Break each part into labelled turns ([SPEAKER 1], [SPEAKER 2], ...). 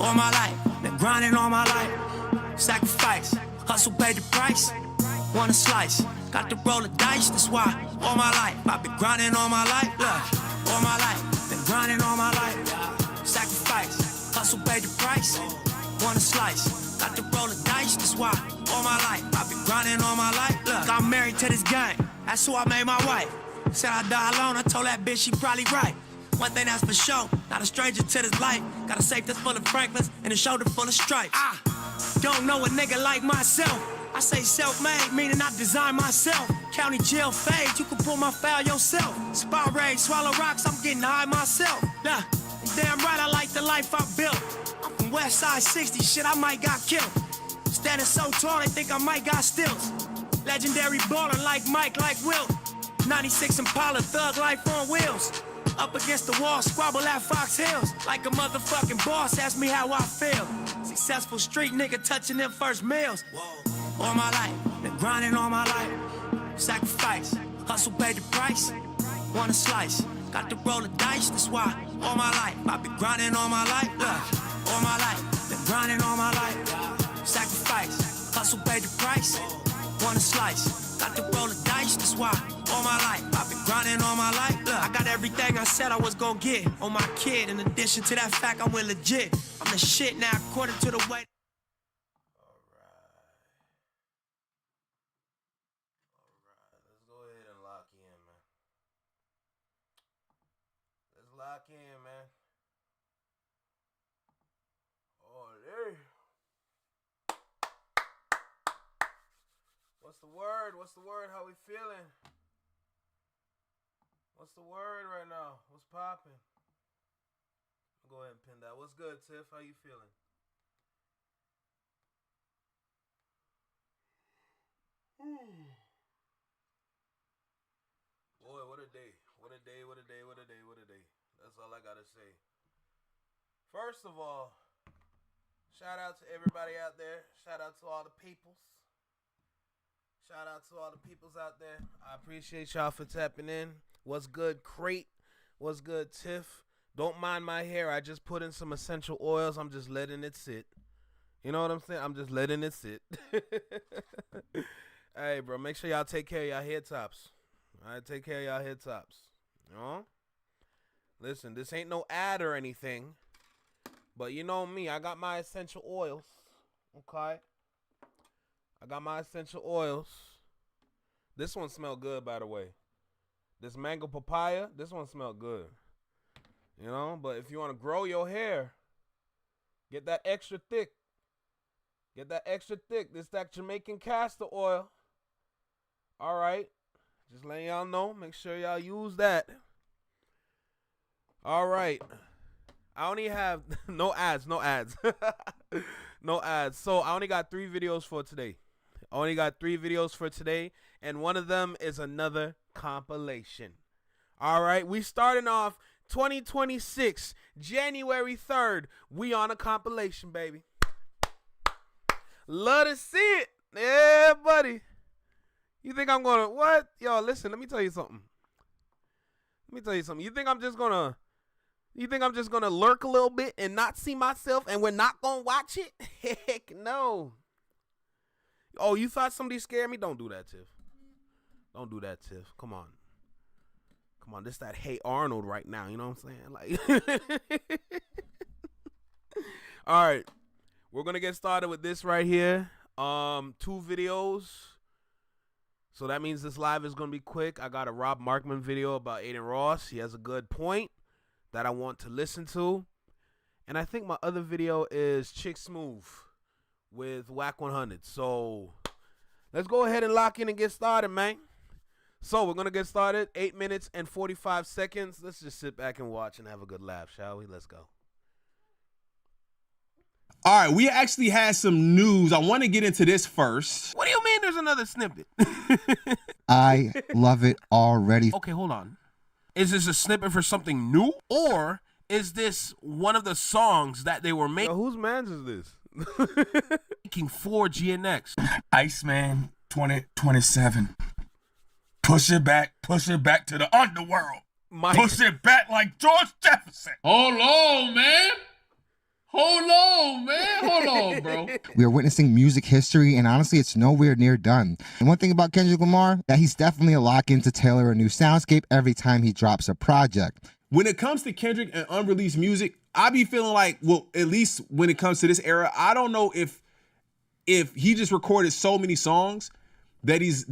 [SPEAKER 1] All my life, been grinding all my life. Sacrifice, hustle paid the price. Want a slice, got to roll the dice, that's why. All my life, I've been grinding all my life. Look, all my life, been grinding all my life. Sacrifice, hustle paid the price. Want a slice, got to roll the dice, that's why. All my life, I've been grinding all my life. Look, I'm married to this game, that's who I made my wife. Said I die alone, I told that bitch she probably right. One thing that's for sure, not a stranger to this life. Got a safe that's full of Franklins and a shoulder full of stripes. I don't know a nigga like myself. I say self-made, meaning I design myself. County jail fade, you can pull my foul yourself. Spy raid, swallow rocks, I'm getting high myself. Nah, damn right I like the life I built. I'm from West Side 60, shit I might got killed. Standing so tall, they think I might got stills. Legendary baller like Mike, like Wilt. 96 Impala, thug life on wheels. Up against the wall, squabble at Fox Hills. Like a motherfucking boss, ask me how I feel. Successful street nigga touching them first meals. All my life, been grinding all my life. Sacrifice, hustle paid the price. Want a slice, got to roll the dice, that's why. All my life, I've been grinding all my life. Look, all my life, been grinding all my life. Sacrifice, hustle paid the price. Want a slice, got to roll the dice, that's why. All my life, I've been grinding all my life. Look, I got everything I said I was gonna get on my kid. In addition to that fact, I'm with legit. I'm the shit now, according to the way.
[SPEAKER 2] Let's go ahead and lock in, man. Let's lock in, man. Oh, there. What's the word? What's the word? How we feeling? What's the word right now? What's popping? Go ahead and pin that. What's good, Tiff? How you feeling? Boy, what a day. What a day, what a day, what a day, what a day. That's all I gotta say. First of all, shout out to everybody out there. Shout out to all the peoples. Shout out to all the peoples out there. I appreciate y'all for tapping in. What's good, Crate? What's good, Tiff? Don't mind my hair. I just put in some essential oils. I'm just letting it sit. You know what I'm saying? I'm just letting it sit. Hey, bro, make sure y'all take care of y'all head tops. All right, take care of y'all head tops. You know? Listen, this ain't no ad or anything. But you know me. I got my essential oils. Okay? I got my essential oils. This one smell good, by the way. This mango papaya, this one smell good. You know, but if you want to grow your hair, get that extra thick. Get that extra thick. This that Jamaican castor oil. All right. Just letting y'all know. Make sure y'all use that. All right. I only have no ads. No ads. No ads. So I only got 3 videos for today. I only got 3 videos for today. And one of them is another compilation. All right. We starting off 2026, January 3rd. We on a compilation, baby. Love to see it. Yeah, buddy. You think I'm gonna what? Yo, listen, let me tell you something. You think I'm just gonna lurk a little bit and not see myself and we're not gonna watch it? Heck no. Oh, you thought somebody scared me? Don't do that, Tiff. Don't do that, Tiff. Come on. Come on, this that Hey Arnold right now, you know what I'm saying? Like all right. We're gonna get started with this right here. 2 videos. So that means this live is gonna be quick. I got a Rob Markman video about Adin Ross. He has a good point that I want to listen to. And I think my other video is Chick Smooth with Wack 100. So let's go ahead and lock in and get started, man. So we're going to get started. 8 minutes and 45 seconds. Let's just sit back and watch and have a good laugh, shall we? Let's go.
[SPEAKER 3] All right, we actually had some news. I want to get into this first.
[SPEAKER 2] What do you mean there's another snippet?
[SPEAKER 4] I love it already.
[SPEAKER 2] Okay, hold on. Is this a snippet for something new? Or is this one of the songs that they were making?
[SPEAKER 5] Yo, whose man's is this?
[SPEAKER 2] Making for GNX.
[SPEAKER 6] Iceman 2027. Push it back to the underworld.
[SPEAKER 5] Mike.
[SPEAKER 6] Push it back like George Jefferson.
[SPEAKER 7] Hold on, man.
[SPEAKER 6] Hold on, man. Hold on, bro.
[SPEAKER 4] We are witnessing music history, and honestly, it's nowhere near done. And one thing about Kendrick Lamar, that he's definitely a lock-in to tailor a new soundscape every time he drops a project.
[SPEAKER 3] When it comes to Kendrick and unreleased music, I be feeling like, well, at least when it comes to this era, I don't know if he just recorded so many songs that it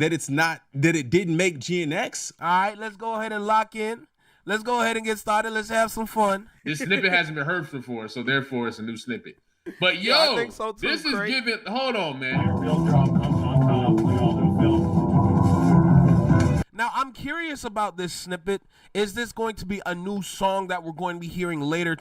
[SPEAKER 3] didn't make GNX.
[SPEAKER 2] All right, let's go ahead and lock in. Let's go ahead and get started. Let's have some fun.
[SPEAKER 6] This snippet hasn't been heard before, so therefore it's a new snippet. But yo,
[SPEAKER 2] I think so too,
[SPEAKER 6] this is
[SPEAKER 2] Craig.
[SPEAKER 6] giving. Hold on, man.
[SPEAKER 2] Now, I'm curious about this snippet. Is this going to be a new song that we're going to be hearing later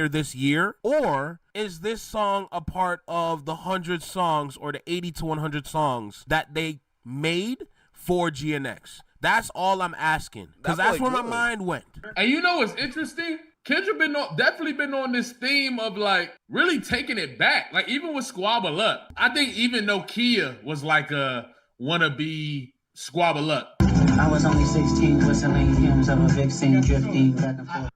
[SPEAKER 2] this year? Or is this song a part of the 100 songs or the 80 to 100 songs that they made for GNX? That's all I'm asking, because that's where my mind went.
[SPEAKER 6] And you know what's interesting? Kendrick definitely been on this theme of like really taking it back. Like even with Squabble Up, I think even Nokia was like a wannabe Squabble Up.
[SPEAKER 5] I was only 16, whistling hymns of a vixen drifting back and forth.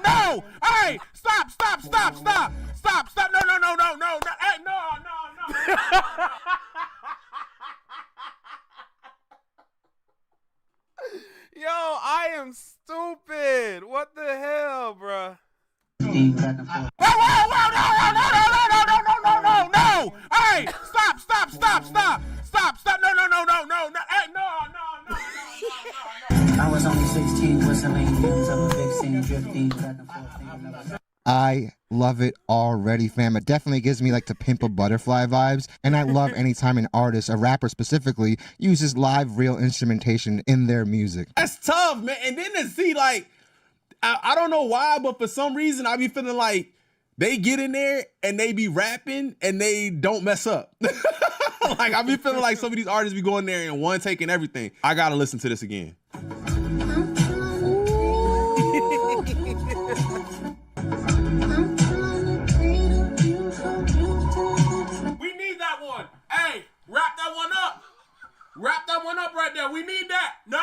[SPEAKER 2] No! Hey, stop! No! Hey, no! Yo, I am stupid. What the hell, bruh?
[SPEAKER 5] Back and forth.
[SPEAKER 2] No! Hey, stop! No! Hey, no!
[SPEAKER 5] I was only 16, whistling hymns of a vixen drifting back and forth.
[SPEAKER 4] I love it already, fam. It definitely gives me like To Pimp a Butterfly vibes. And I love anytime an artist, a rapper specifically, uses live real instrumentation in their music.
[SPEAKER 3] That's tough, man. And then to see like, I don't know why, but for some reason I be feeling like they get in there and they be rapping and they don't mess up. Like I be feeling like some of these artists be going there and one taking everything. I gotta listen to this again.
[SPEAKER 2] Wrap that one up right there. We need that. No,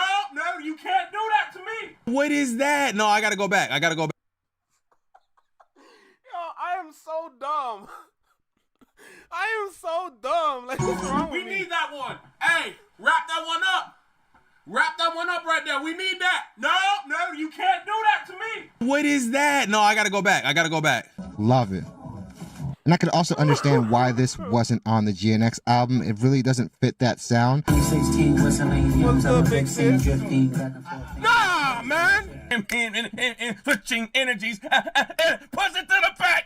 [SPEAKER 2] you can't do that to me.
[SPEAKER 3] What is that? No, I gotta go back.
[SPEAKER 2] Yo, I am so dumb. Like, what's wrong with me? We need that one. Hey, wrap that one up. Wrap that one up right there. We need that. No, you can't do that to me.
[SPEAKER 3] What is that? No, I gotta go back.
[SPEAKER 4] Love it. And I could also understand why this wasn't on the GNX album. It really doesn't fit that sound.
[SPEAKER 5] 16, whistling hymns of a vixen drifting back and forth.
[SPEAKER 2] Nah, man.
[SPEAKER 6] Switching energies. Push it to the back.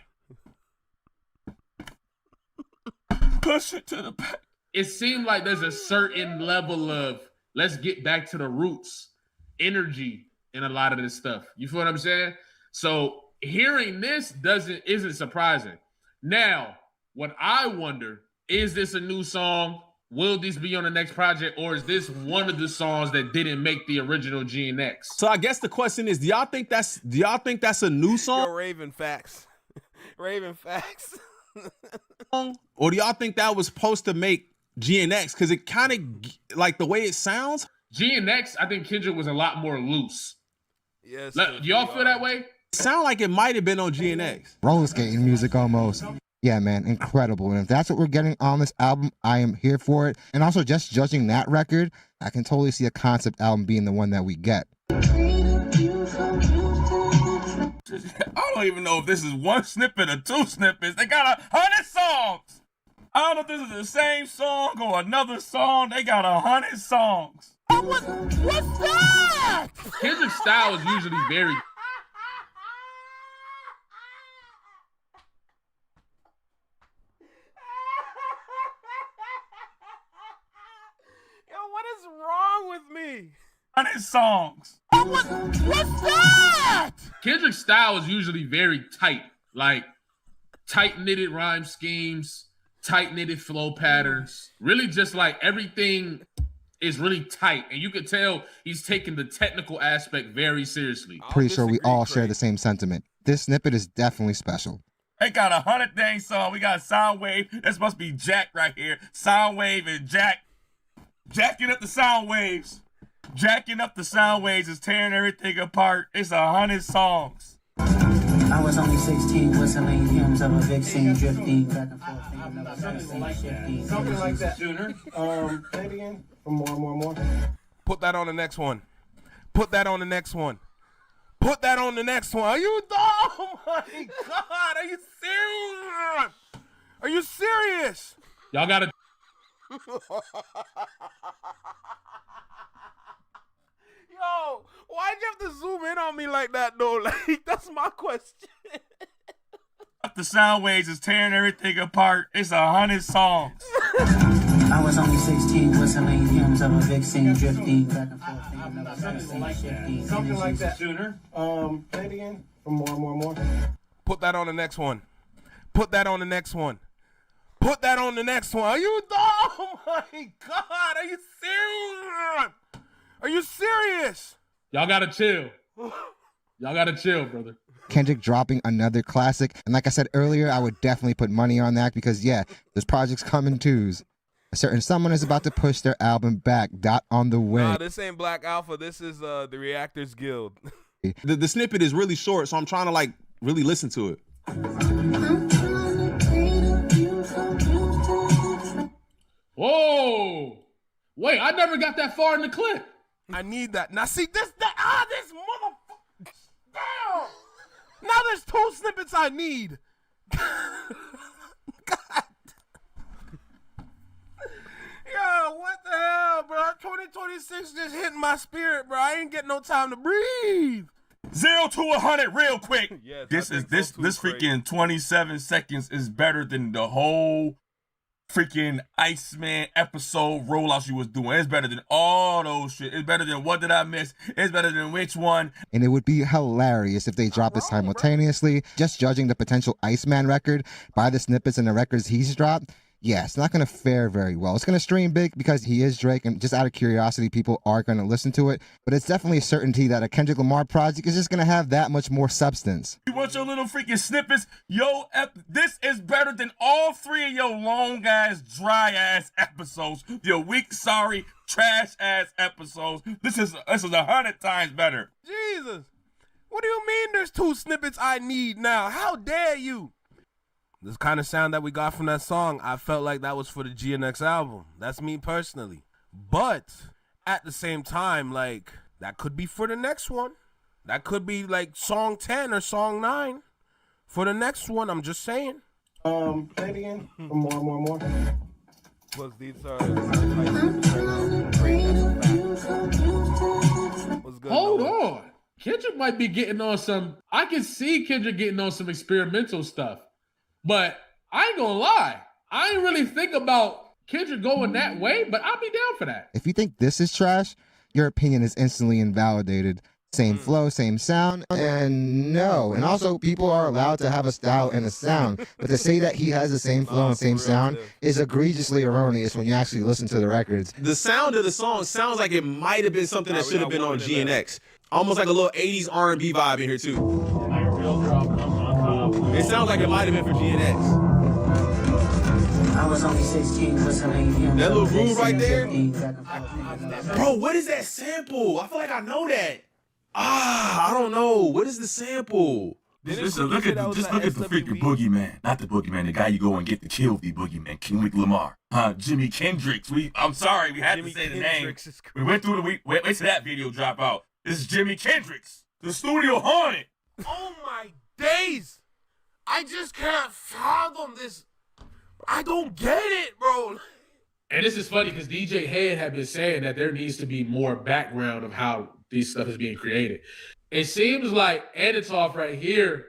[SPEAKER 6] Push it to the back. It seemed like there's a certain level of let's get back to the roots energy in a lot of this stuff. You feel what I'm saying? So hearing this isn't surprising. Now, what I wonder, is this a new song? Will this be on the next project, or is this one of the songs that didn't make the original GNX?
[SPEAKER 3] So I guess the question is, do y'all think that's a new song?
[SPEAKER 2] Yo, Raven facts.
[SPEAKER 3] Or do y'all think that was supposed to make GNX? Because it kind of, like the way it sounds.
[SPEAKER 6] GNX, I think Kendrick was a lot more loose.
[SPEAKER 2] Yes.
[SPEAKER 6] Do y'all feel that way?
[SPEAKER 3] Sound like it might have been on GNX.
[SPEAKER 4] Roller skating music almost. Yeah, man, incredible. And if that's what we're getting on this album, I am here for it. And also, just judging that record, I can totally see a concept album being the one that we get.
[SPEAKER 6] I don't even know if this is one snippet or two snippets. They got 100 songs. I don't know if this is the same song or another song. They got 100 songs.
[SPEAKER 2] What's that?
[SPEAKER 6] Kendrick's style is usually very...
[SPEAKER 2] What is wrong with me?
[SPEAKER 6] 100 songs.
[SPEAKER 2] What's that?
[SPEAKER 6] Kendrick's style is usually very tight, like tight-knitted rhyme schemes, tight-knitted flow patterns. Really just like everything is really tight. And you could tell he's taking the technical aspect very seriously.
[SPEAKER 4] Pretty sure we all share the same sentiment. This snippet is definitely special.
[SPEAKER 6] They got 100 dang songs. We got Soundwave. This must be Jack right here. Soundwave and Jack. Jacking up the sound waves. Jacking up the sound waves is tearing everything apart. It's 100 songs.
[SPEAKER 5] I was only 16, whistling hymns of a vixen, drifting back and forth.
[SPEAKER 7] Something like that. Sooner. Say it again. More.
[SPEAKER 2] Put that on the next one. Put that on the next one. Put that on the next one. Are you? Oh my God! Are you serious? Are you serious?
[SPEAKER 6] Y'all gotta.
[SPEAKER 2] Yo, why'd you have to zoom in on me like that though? Like, that's my question.
[SPEAKER 8] The sound waves is tearing everything apart. It's 100 songs.
[SPEAKER 5] I was only 16, whistling hymns of a vixen, drifting back and forth.
[SPEAKER 7] Something like that. Sooner. Say it again. More.
[SPEAKER 2] Put that on the next one. Put that on the next one. Put that on the next one. Are you? Oh my God! Are you serious? Are you serious?
[SPEAKER 6] Y'all gotta chill. Y'all gotta chill, brother.
[SPEAKER 4] Kendrick dropping another classic. And like I said earlier, I would definitely put money on that because, yeah, those projects come in twos. A certain someone is about to push their album back. Dot on the way.
[SPEAKER 2] Nah, this ain't Black Alpha. This is the Reactors Guild.
[SPEAKER 3] The snippet is really short, so I'm trying to like really listen to it.
[SPEAKER 6] Whoa! Wait, I never got that far in the clip.
[SPEAKER 2] I need that. Now see this motherfucker. Damn. Now there's 2 snippets I need. God. Yo, what the hell, bro? 2026 just hit my spirit, bro. I ain't getting no time to breathe.
[SPEAKER 8] 0 to 100 real quick.
[SPEAKER 2] Yes,
[SPEAKER 8] this
[SPEAKER 2] I
[SPEAKER 8] is
[SPEAKER 2] think so
[SPEAKER 8] this
[SPEAKER 2] too,
[SPEAKER 8] freaking 27 seconds is better than the whole freaking Iceman episode rollouts you was doing. It's better than all those shit. It's better than What Did I Miss? It's better than which one?
[SPEAKER 4] And it would be hilarious if they dropped it simultaneously. Just judging the potential Iceman record by the snippets and the records he's dropped, yeah, it's not going to fare very well. It's going to stream big because he is Drake, and just out of curiosity, people are going to listen to it. But it's definitely a certainty that a Kendrick Lamar project is just going to have that much more substance.
[SPEAKER 8] You want your little freaking snippets? This is better than all 3 of your long-ass, dry-ass episodes. Your weak, sorry, trash-ass episodes. This is 100 times better.
[SPEAKER 2] Jesus. What do you mean there's 2 snippets I need now? How dare you? This kind of sound that we got from that song, I felt like that was for the GNX album. That's me personally. But at the same time, like, that could be for the next one. That could be like song 10 or song 9 for the next one. I'm just saying.
[SPEAKER 7] Say it again. More.
[SPEAKER 2] Plus these are what's good?
[SPEAKER 6] Hold on. Kendrick might be getting on some. I can see Kendrick getting on some experimental stuff. But I ain't gonna lie. I ain't really think about Kendrick going that way, but I'll be down for that.
[SPEAKER 4] If you think this is trash, your opinion is instantly invalidated. Same flow, same sound, and no. And also, people are allowed to have a style and a sound, but to say that he has the same flow and same sound is egregiously erroneous when you actually listen to the records.
[SPEAKER 3] The sound of the song sounds like it might have been something that should have been on GNX. Almost like a little 80s R&B vibe in here too. It sounds like it might have been for GNX.
[SPEAKER 5] I was only 16, whistling hymns
[SPEAKER 3] That
[SPEAKER 5] of
[SPEAKER 3] little
[SPEAKER 5] a
[SPEAKER 3] groove
[SPEAKER 5] vixen,
[SPEAKER 3] right there?
[SPEAKER 5] drifting back and forth.
[SPEAKER 3] Bro, what is that sample? I feel like I know that. I don't know. What is the sample?
[SPEAKER 8] Listen, look at the freaking boogeyman. Not the boogeyman, the guy you go and get to kill the boogeyman, Kendrick Lamar. Jimmy Kendricks. I'm sorry, we had to say the name. We went through wait till that video drop out. This is Jimmy Kendricks. The studio haunted.
[SPEAKER 2] Oh my days! I just can't fathom this. I don't get it, bro.
[SPEAKER 6] And this is funny because DJ Head had been saying that there needs to be more background of how this stuff is being created. It seems like Editoff right here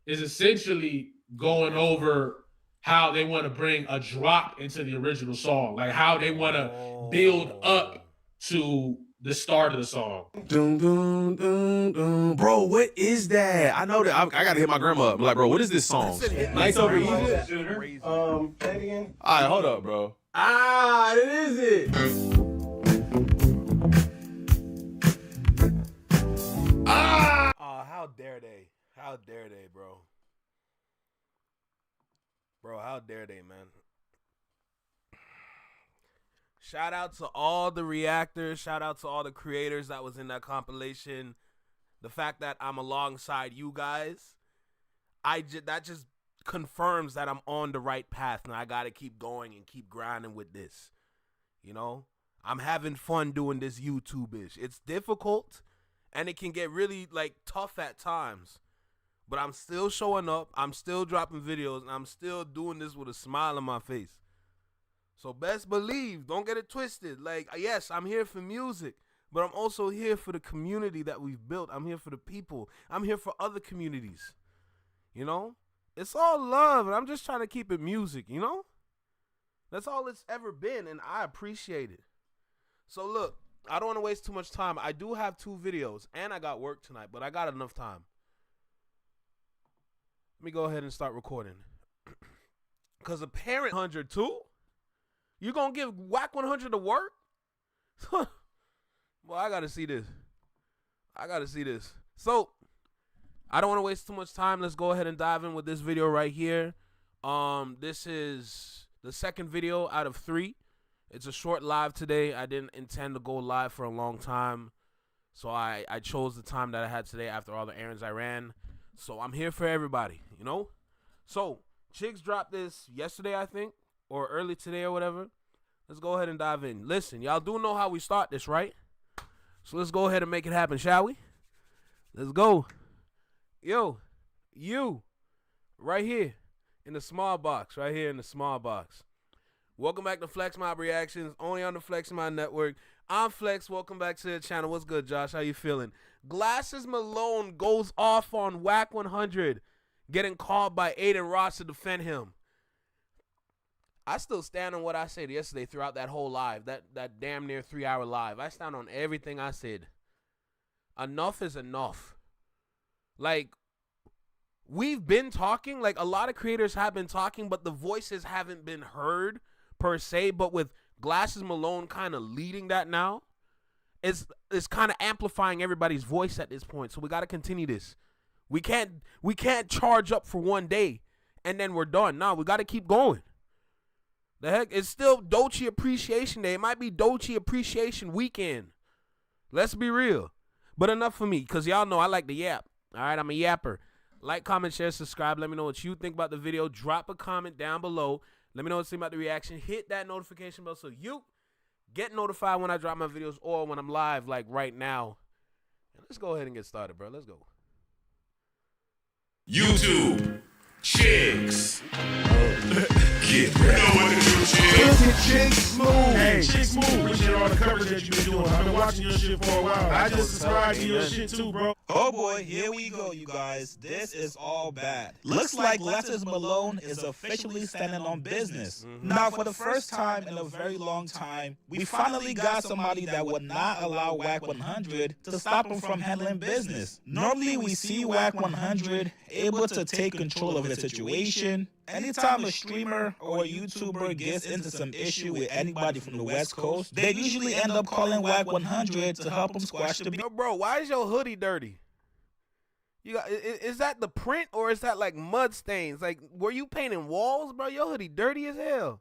[SPEAKER 6] is essentially going over how they want to bring a drop into the original song, like how they want to build up to the start of the song.
[SPEAKER 3] Dun, dun, dun, dun. Bro, what is that? I know that. I gotta hit my grandma up. Like, bro, what is this song? Nights Over Egypt?
[SPEAKER 7] Say it again.
[SPEAKER 3] All right, hold up, bro. It is it.
[SPEAKER 2] Oh, how dare they? How dare they, bro? Bro, how dare they, man? Shout out to all the reactors. Shout out to all the creators that was in that compilation. The fact that I'm alongside you guys that just confirms that I'm on the right path, and I gotta keep going and keep grinding with this. You know, I'm having fun doing this YouTube-ish. It's difficult, and it can get really like tough at times. But I'm still showing up. I'm still dropping videos, and I'm still doing this with a smile on my face. So best believe, don't get it twisted. Like, yes, I'm here for music, but I'm also here for the community that we've built. I'm here for the people. I'm here for other communities. You know? It's all love, and I'm just trying to keep it music, you know? That's all it's ever been, and I appreciate it. So look, I don't want to waste too much time. I do have 2 videos, and I got work tonight, but I got enough time. Let me go ahead and start recording. Because a parent 100 too? You gonna give Wack 100 to work? Well, I gotta see this. So, I don't want to waste too much time. Let's go ahead and dive in with this video right here. This is the second video out of 3. It's a short live today. I didn't intend to go live for a long time. So I chose the time that I had today after all the errands I ran. So I'm here for everybody, you know? So, Chicks dropped this yesterday, I think, or early today or whatever. Let's go ahead and dive in. Listen, y'all do know how we start this, right? So let's go ahead and make it happen, shall we? Let's go. Yo, you, right here in the small box, Welcome back to Flex Mob Reactions, only on the Flex Mob Network. I'm Flex. Welcome back to the channel. What's good, Josh? How you feeling? Glasses Malone goes off on Wack 100, getting called by Adin Ross to defend him. I still stand on what I said yesterday throughout that whole live, that damn near 3-hour live. I stand on everything I said. Enough is enough. Like, we've been talking, like a lot of creators have been talking, but the voices haven't been heard per se. But with Glasses Malone kind of leading that now, it's kind of amplifying everybody's voice at this point. So we got to continue this. We can't charge up for one day and then we're done. No, we got to keep going. The heck, it's still Doechii Appreciation Day. It might be Doechii Appreciation Weekend. Let's be real. But enough for me, because y'all know I like to yap. All right, I'm a yapper. Like, comment, share, subscribe. Let me know what you think about the video. Drop a comment down below. Let me know what you think about the reaction. Hit that notification bell so you get notified when I drop my videos or when I'm live, like right now. And let's go ahead and get started, bro. Let's go.
[SPEAKER 9] YouTube Chicks. Get ready. You know what to do, Chicks.
[SPEAKER 7] Chicks move. Hey, Chicks move. Appreciate all the coverage that you've been doing. I've been watching your shit for a while. I just subscribed to your shit too, bro.
[SPEAKER 10] Oh boy, here we go, you guys. This is all bad. Looks like Glasses Malone is officially standing on business. Now, for the first time in a very long time, we finally got somebody that would not allow Wack 100 to stop him from handling business. Normally, we see Wack 100 able to take control of the situation. Anytime a streamer or a YouTuber gets into some issue with anybody from the West Coast, they usually end up calling Wack 100 to help them squash the beef.
[SPEAKER 2] Yo, bro, why is your hoodie dirty? You got, is that the print or is that like mud stains? Like, were you painting walls, bro? Your hoodie dirty as hell.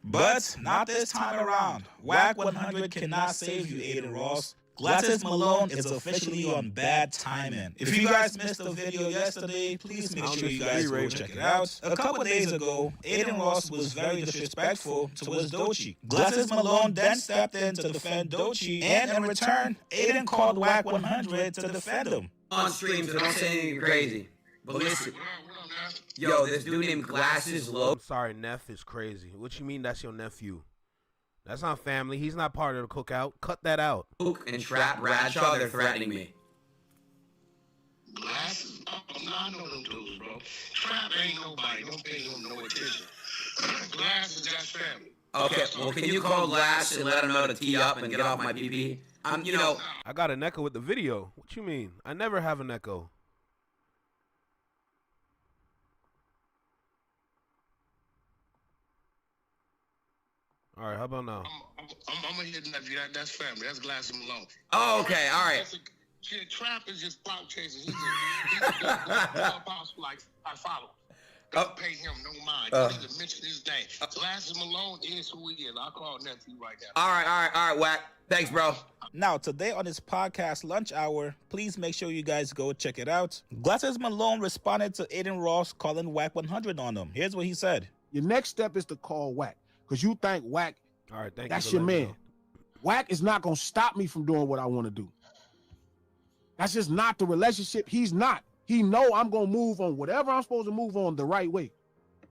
[SPEAKER 10] But not this time around. Wack 100 cannot save you, Adin Ross. Glasses Malone is officially on bad timing. If you guys missed the video yesterday, please make sure you guys go check it out. A couple days ago, Adin Ross was very disrespectful towards Doechii. Glasses Malone then stepped in to defend Doechii, and in return, Adin called Wack 100 to defend him.
[SPEAKER 11] On stream, so don't say anything crazy. But listen, yo, this dude named Glasses Low.
[SPEAKER 2] I'm sorry, Neff is crazy. What you mean that's your nephew? That's not family. He's not part of the cookout. Cut that out.
[SPEAKER 11] Luke and Trap Bradshaw, they're threatening me.
[SPEAKER 7] Glasses? I know them dudes, bro. Trap ain't nobody. Don't pay him no attention. Glasses, that's family.
[SPEAKER 11] Okay, well, can you call Glass and let him know to tee up and get off my PP? You know.
[SPEAKER 2] I got an echo with the video. What you mean? I never have an echo. All right, how about now?
[SPEAKER 7] I'm gonna hit nephew. That's family. That's Glasses Malone.
[SPEAKER 11] Oh, okay, all right.
[SPEAKER 7] Trap is just clout chasing. He's a possible like I follow. Don't pay him no mind. Don't even mention his name. Glasses Malone is who he is. I'll call nephew right now.
[SPEAKER 11] All right, Wack. Thanks, bro.
[SPEAKER 10] Now, today on his podcast, Lunch Hour, please make sure you guys go check it out. Glasses Malone responded to Adin Ross calling Wack 100 on him. Here's what he said.
[SPEAKER 12] Your next step is to call Wack, because you think Wack,
[SPEAKER 2] All right, thank
[SPEAKER 12] that's
[SPEAKER 2] you
[SPEAKER 12] your
[SPEAKER 2] for letting me
[SPEAKER 12] man.
[SPEAKER 2] know.
[SPEAKER 12] Wack is not going to stop me from doing what I want to do. That's just not the relationship. He's not. He know I'm going to move on whatever I'm supposed to move on the right way.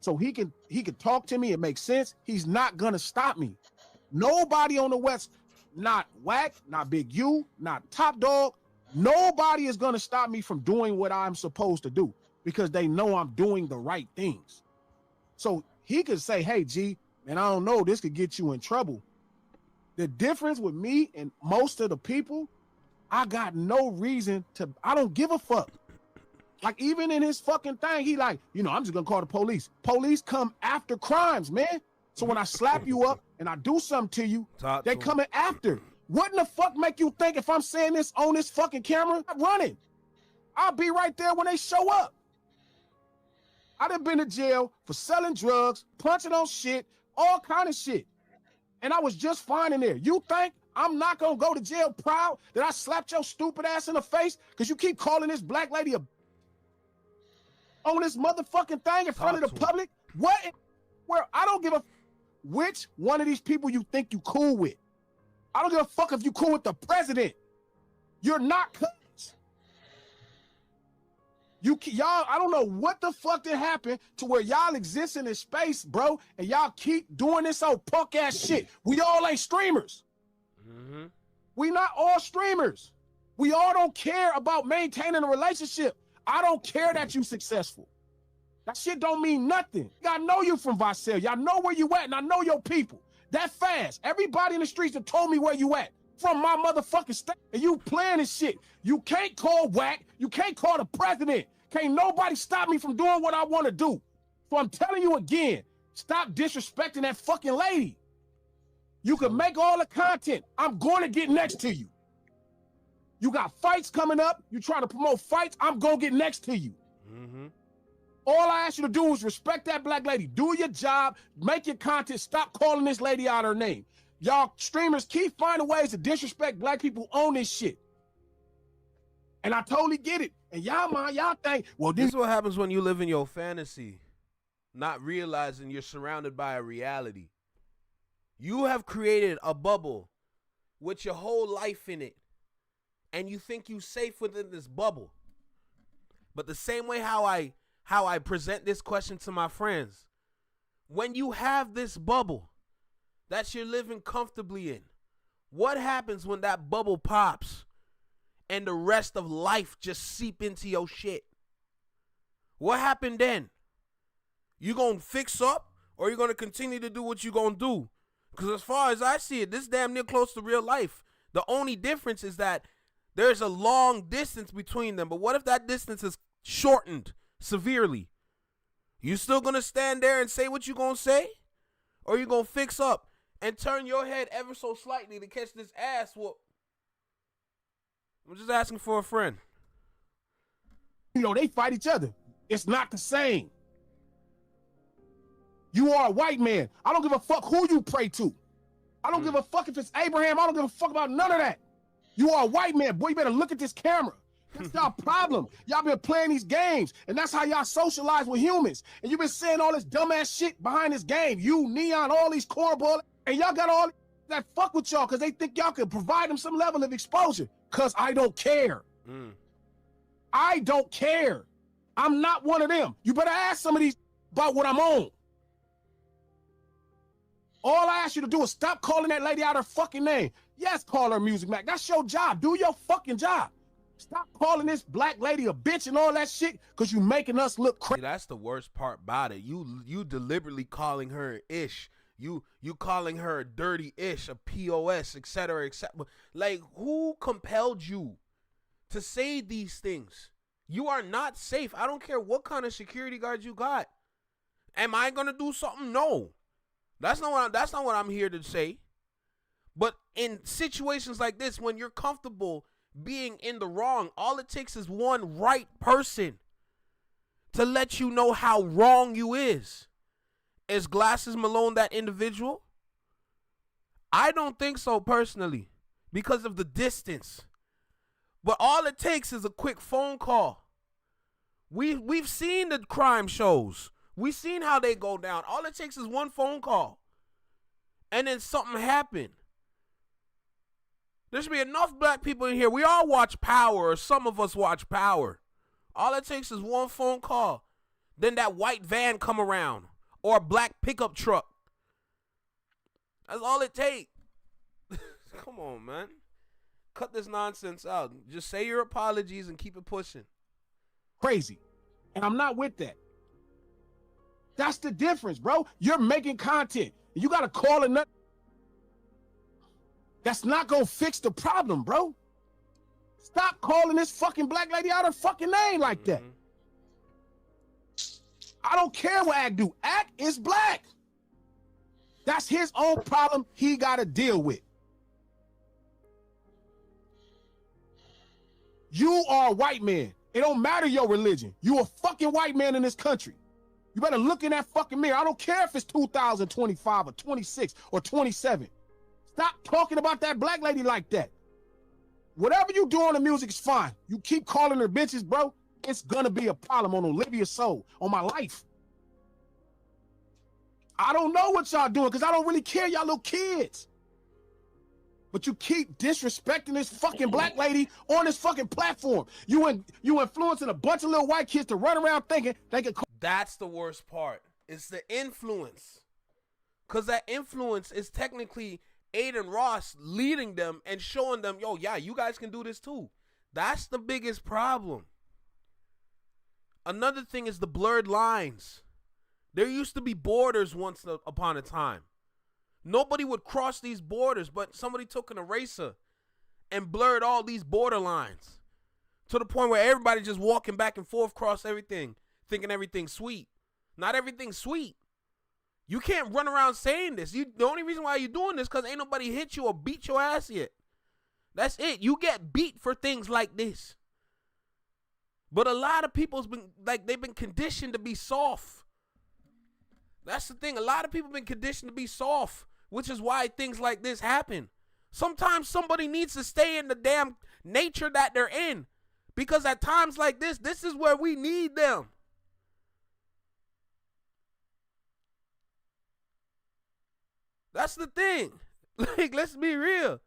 [SPEAKER 12] So he can talk to me. It makes sense. He's not going to stop me. Nobody on the West, not Wack, not Big U, not Top Dog, nobody is going to stop me from doing what I'm supposed to do because they know I'm doing the right things. So he could say, hey, G, man, I don't know, this could get you in trouble. The difference with me and most of the people, I got no reason to, I don't give a fuck. Like, even in his fucking thing, he like, you know, I'm just gonna call the police. Police come after crimes, man. So when I slap you up and I do something to you, they coming after. What in the fuck make you think if I'm saying this on this fucking camera, I'm running? I'll be right there when they show up. I done been to jail for selling drugs, punching on shit, all kind of shit. And I was just fine in there. You think I'm not gonna go to jail proud that I slapped your stupid ass in the face because you keep calling this black lady a on this motherfucking thing in front of the public? What? Where I don't give a which one of these people you think you cool with. I don't give a fuck if you cool with the president. You're not cuz. Y'all, I don't know what the fuck that happened to where y'all exist in this space, bro, and y'all keep doing this old punk ass shit. We all ain't streamers.
[SPEAKER 2] Mm-hmm.
[SPEAKER 12] We not all streamers. We all don't care about maintaining a relationship. I don't care that you successful. That shit don't mean nothing. I know you from Visalia. Y'all know where you at, and I know your people. That fast. Everybody in the streets have told me where you at. From my motherfucking state. And you playing this shit. You can't call Wack. You can't call the president. Can't nobody stop me from doing what I want to do. So I'm telling you again, stop disrespecting that fucking lady. You can make all the content. I'm going to get next to you. You got fights coming up. You trying to promote fights. I'm going to get next to you.
[SPEAKER 2] Mm-hmm.
[SPEAKER 12] All I ask you to do is respect that black lady. Do your job. Make your content. Stop calling this lady out her name. Y'all streamers keep finding ways to disrespect black people on this shit. And I totally get it. And y'all think, well,
[SPEAKER 2] this is what happens when you live in your fantasy, not realizing you're surrounded by a reality. You have created a bubble with your whole life in it, and you think you're safe within this bubble. But the same way how I present this question to my friends, when you have this bubble that you're living comfortably in, what happens when that bubble pops and the rest of life just seep into your shit? What happened then? You gonna fix up, or you gonna continue to do what you gonna do? Because as far as I see it, this damn near close to real life. The only difference is that there's a long distance between them. But what if that distance is shortened severely? You still gonna stand there and say what you gonna say? Or you gonna fix up and turn your head ever so slightly to catch this ass whoop? I'm just asking for a friend.
[SPEAKER 12] You know, they fight each other. It's not the same. You are a white man. I don't give a fuck who you pray to. I don't give a fuck if it's Abraham. I don't give a fuck about none of that. You are a white man. Boy, you better look at this camera. That's y'all problem. Y'all been playing these games, and that's how y'all socialize with humans. And you've been saying all this dumbass shit behind this game. You, Neon, all these cornball, and y'all got all that fuck with y'all because they think y'all can provide them some level of exposure. Because I don't care. I don't care. I'm not one of them. You better ask some of these about what I'm on. All I ask you to do is stop calling that lady out her fucking name. Yes, call her Music Mac. That's your job. Do your fucking job. Stop calling this black lady a bitch and all that shit because you making us look crazy.
[SPEAKER 2] That's the worst part about it. You deliberately calling her an ish. You calling her a dirty ish, a POS, etc., etc. Like, who compelled you to say these things? You are not safe. I don't care what kind of security guards you got. Am I gonna do something? No. That's not what I'm here to say. But in situations like this, when you're comfortable being in the wrong, all it takes is one right person to let you know how wrong you is. Is Glasses Malone that individual? I don't think so personally. because of the distance. But all it takes is a quick phone call. We've seen the crime shows. We've seen how they go down. All it takes is one phone call. And then something happened. There should be enough black people in here. We all watch Power, or some of us watch Power. All it takes is one phone call. Then that white van come around. Or a black pickup truck. That's all it takes. Come on, man. Cut this nonsense out. Just say your apologies and keep it pushing.
[SPEAKER 12] Crazy. And I'm not with that. That's the difference, bro. You're making content. You got to call it. That's not going to fix the problem, bro. Stop calling this fucking black lady out her fucking name like that. I don't care what Ack do. Ack is black. That's his own problem he got to deal with. You are a white man. It don't matter your religion. You a fucking white man in this country. You better look in that fucking mirror. I don't care if it's 2025 or 26 or 27. Stop talking about that black lady like that. Whatever you do on the music is fine. You keep calling her bitches, bro, it's gonna be a problem on Olivia's soul, on my life. I don't know what y'all doing because I don't really care, y'all little kids. But you keep disrespecting this fucking black lady on this fucking platform. You influencing a bunch of little white kids to run around thinking they can.
[SPEAKER 2] That's the worst part. It's the influence. Because that influence is technically Adin Ross leading them and showing them, yo, yeah, you guys can do this too. That's the biggest problem. Another thing is the blurred lines. There used to be borders once upon a time. Nobody would cross these borders, but somebody took an eraser and blurred all these border lines to the point where everybody just walking back and forth across everything, thinking everything's sweet. Not everything's sweet. You can't run around saying this. The only reason why you're doing this because ain't nobody hit you or beat your ass yet. That's it. You get beat for things like this. But a lot of people's been they've been conditioned to be soft. That's the thing. A lot of people have been conditioned to be soft, which is why things like this happen. Sometimes somebody needs to stay in the damn nature that they're in. Because at times like this is where we need them. That's the thing. Like, let's be real.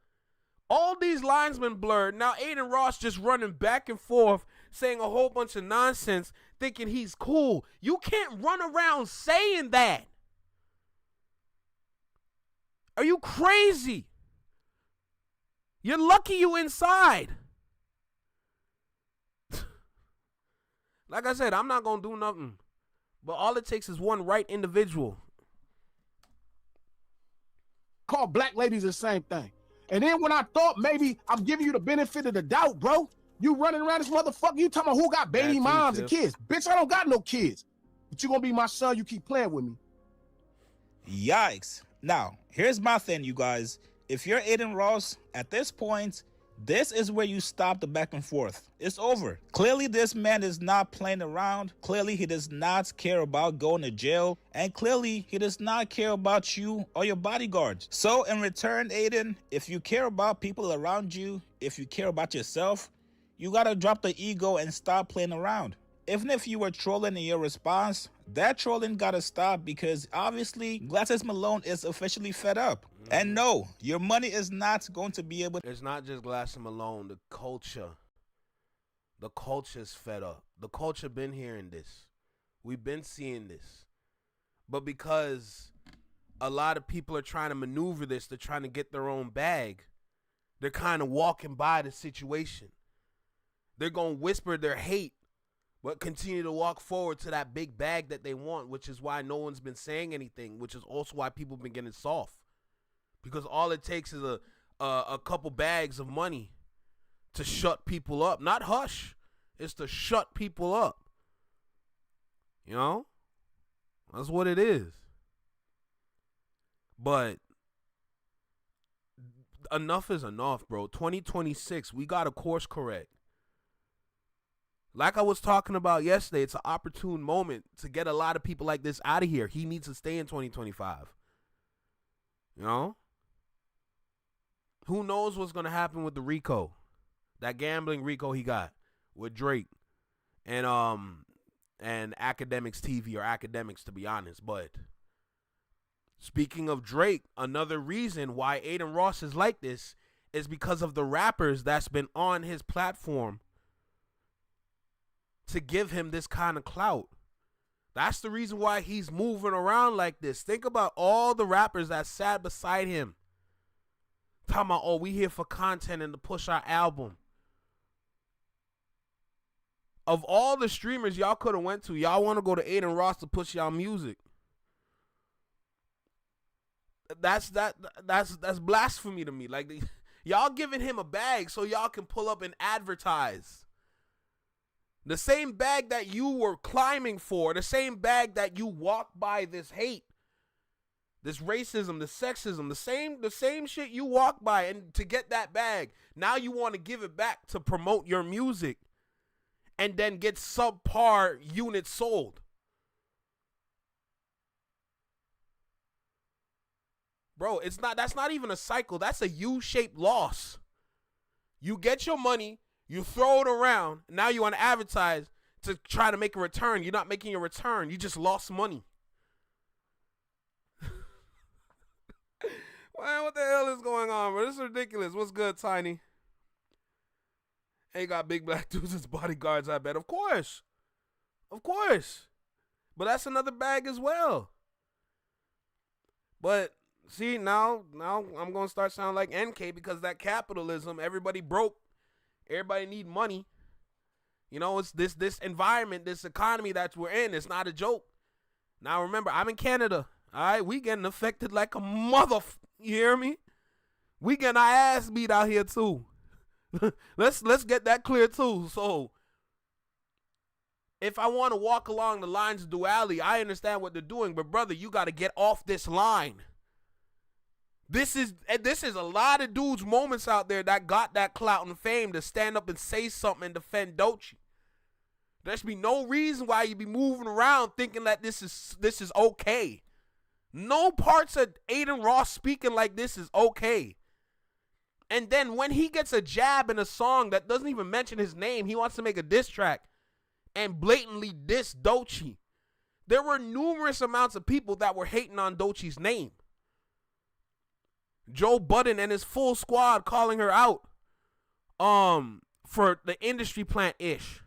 [SPEAKER 2] All these lines been blurred. Now Adin Ross just running back and forth, saying a whole bunch of nonsense, thinking he's cool. You can't run around saying that. Are you crazy? You're lucky you inside. Like I said, I'm not going to do nothing. But all it takes is one right individual.
[SPEAKER 12] Call black ladies the same thing. And then when I thought maybe I'm giving you the benefit of the doubt, bro, you running around this motherfucker, you talking about who got baby moms and kids. Bitch, I don't got no kids. But you gonna be my son, you keep playing with me.
[SPEAKER 10] Yikes. Now, here's my thing, you guys. If you're Adin Ross, at this point, this is where you stop the back and forth. It's over. Clearly, this man is not playing around. Clearly, he does not care about going to jail. And clearly, he does not care about you or your bodyguards. So, in return, Adin, if you care about people around you, if you care about yourself, you gotta drop the ego and stop playing around. Even if you were trolling in your response, that trolling gotta stop because obviously Glasses Malone is officially fed up. And no, your money is not going to be able to...
[SPEAKER 2] It's not just Glasses Malone, the culture. The culture's fed up. The culture been hearing this. We've been seeing this. But because a lot of people are trying to maneuver this, they're trying to get their own bag, they're kind of walking by the situation. They're going to whisper their hate, but continue to walk forward to that big bag that they want, which is why no one's been saying anything, which is also why people have been getting soft. Because all it takes is a couple bags of money to shut people up. Not hush. It's to shut people up. You know? That's what it is. But enough is enough, bro. 2026, we got to course correct. Like I was talking about yesterday, it's an opportune moment to get a lot of people like this out of here. He needs to stay in 2025. You know? Who knows what's gonna happen with the RICO, that gambling RICO he got with Drake and Academics TV, or Academics to be honest. But speaking of Drake, another reason why Adin Ross is like this is because of the rappers that's been on his platform to give him this kind of clout. That's the reason why he's moving around like this. Think about all the rappers that sat beside him talking about, oh, we here for content and to push our album. Of all the streamers y'all could have went to, y'all want to go to Adin Ross to push y'all music. That's blasphemy to me. Like, y'all giving him a bag so y'all can pull up and advertise. The same bag that you were climbing for, the same bag that you walked by this hate, this racism, the sexism, the same shit you walk by, and to get that bag, now you want to give it back to promote your music and then get subpar units sold. Bro, that's not even a cycle. That's a U-shaped loss. You get your money, you throw it around, now you want to advertise to try to make a return. You're not making a return. You just lost money. Man, what the hell is going on, bro? This is ridiculous. What's good, Tiny? Ain't got big black dudes as bodyguards, I bet. Of course. Of course. But that's another bag as well. But see, now I'm going to start sounding like NK because that capitalism, everybody broke. Everybody need money. You know, it's this environment, this economy that we're in. It's not a joke. Now, remember, I'm in Canada. All right, we getting affected like a you hear me? We getting our ass beat out here too. let's get that clear too. So, if I want to walk along the lines of duality, I understand what they're doing, but brother, you got to get off this line. This is a lot of dudes' moments out there that got that clout and fame to stand up and say something and defend Doechii. There should be no reason why you be moving around thinking that this is okay. No parts of Adin Ross speaking like this is okay. And then when he gets a jab in a song that doesn't even mention his name, he wants to make a diss track and blatantly diss Doechii. There were numerous amounts of people that were hating on Doechii's name. Joe Budden and his full squad calling her out for the industry plant-ish.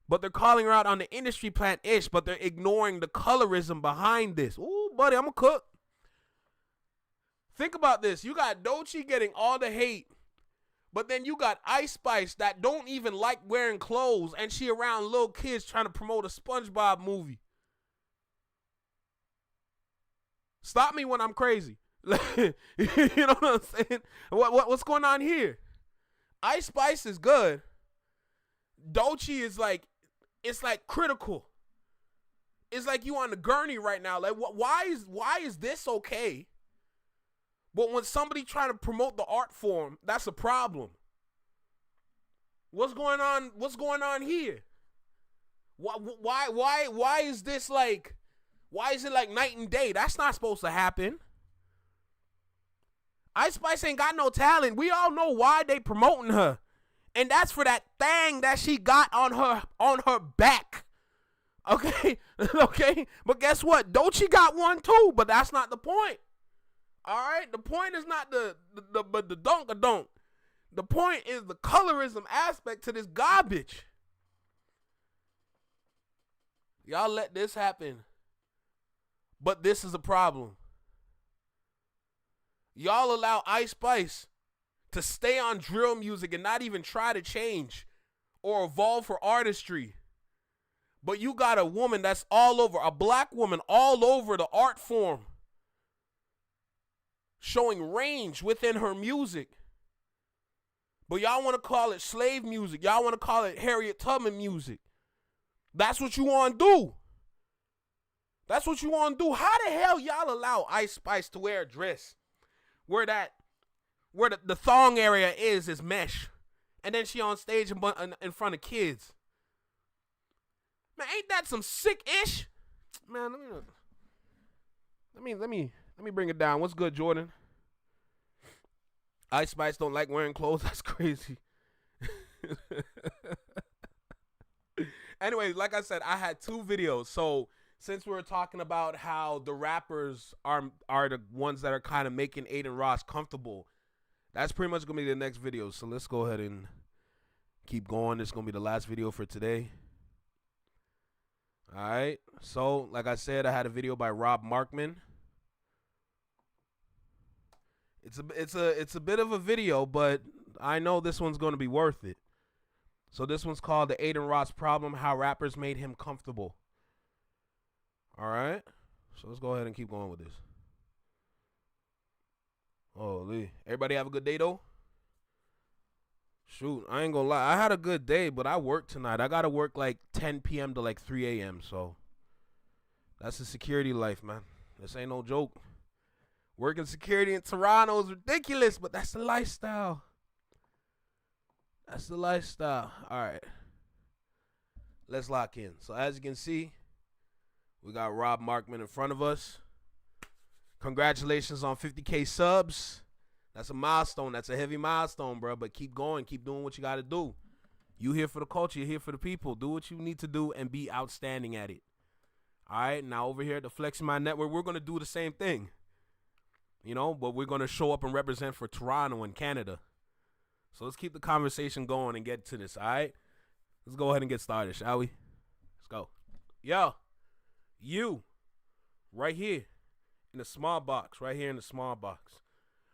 [SPEAKER 2] But they're calling her out on the industry plant-ish, but they're ignoring the colorism behind this. Ooh, buddy, I'm a cook. Think about this. You got Doechii getting all the hate, but then you got Ice Spice that don't even like wearing clothes, and she around little kids trying to promote a SpongeBob movie. Stop me when I'm crazy. You know what I'm saying? What's going on here? Ice Spice is good. Doechii is like, it's like critical. It's like you on the gurney right now. Like, why is this okay? But when somebody trying to promote the art form, that's a problem. What's going on? What's going on here? Why is this like? Why is it like night and day? That's not supposed to happen. Ice Spice ain't got no talent. We all know why they promoting her. And that's for that thing that she got on her back. Okay? Okay? But guess what? Doechii got one too, but that's not the point. All right? The point is not the donk-a-donk. The point is the colorism aspect to this garbage. Y'all let this happen. But this is a problem. Y'all allow Ice Spice to stay on drill music and not even try to change or evolve for artistry. But you got a woman that's all over, a black woman all over the art form, showing range within her music. But y'all want to call it slave music. Y'all want to call it Harriet Tubman music. That's what you want to do. That's what you want to do. How the hell y'all allow Ice Spice to wear a dress where the thong area is mesh, and then she on stage in front of kids? Man, ain't that some sick-ish? Man, let me bring it down. What's good, Jordan? Ice Spice don't like wearing clothes. That's crazy. Anyway, like I said, I had 2 videos. So since we were talking about how the rappers are the ones that are kind of making Adin Ross comfortable, that's pretty much gonna be the next video. So let's go ahead and keep going. This is gonna be the last video for today. All right. So like I said, I had a video by Rob Markman. It's a bit of a video, but I know this one's gonna be worth it. So this one's called The Adin Ross Problem, How Rappers Made Him Comfortable. All right. So let's go ahead and keep going with this. Holy. Everybody have a good day, though? Shoot, I ain't gonna lie. I had a good day, but I worked tonight. I got to work like 10 p.m. to like 3 a.m., so that's the security life, man. This ain't no joke. Working security in Toronto is ridiculous, but that's the lifestyle. That's the lifestyle. All right. Let's lock in. So as you can see, we got Rob Markman in front of us. Congratulations on 50K subs. That's a milestone. That's a heavy milestone, bro. But keep going. Keep doing what you got to do. You here for the culture. You're here for the people. Do what you need to do and be outstanding at it. All right. Now over here at the Flexing My Network, we're going to do the same thing. You know, but we're going to show up and represent for Toronto and Canada. So let's keep the conversation going and get to this, all right? Let's go ahead and get started, shall we? Let's go. Yo, you, right here in the small box, right here in the small box.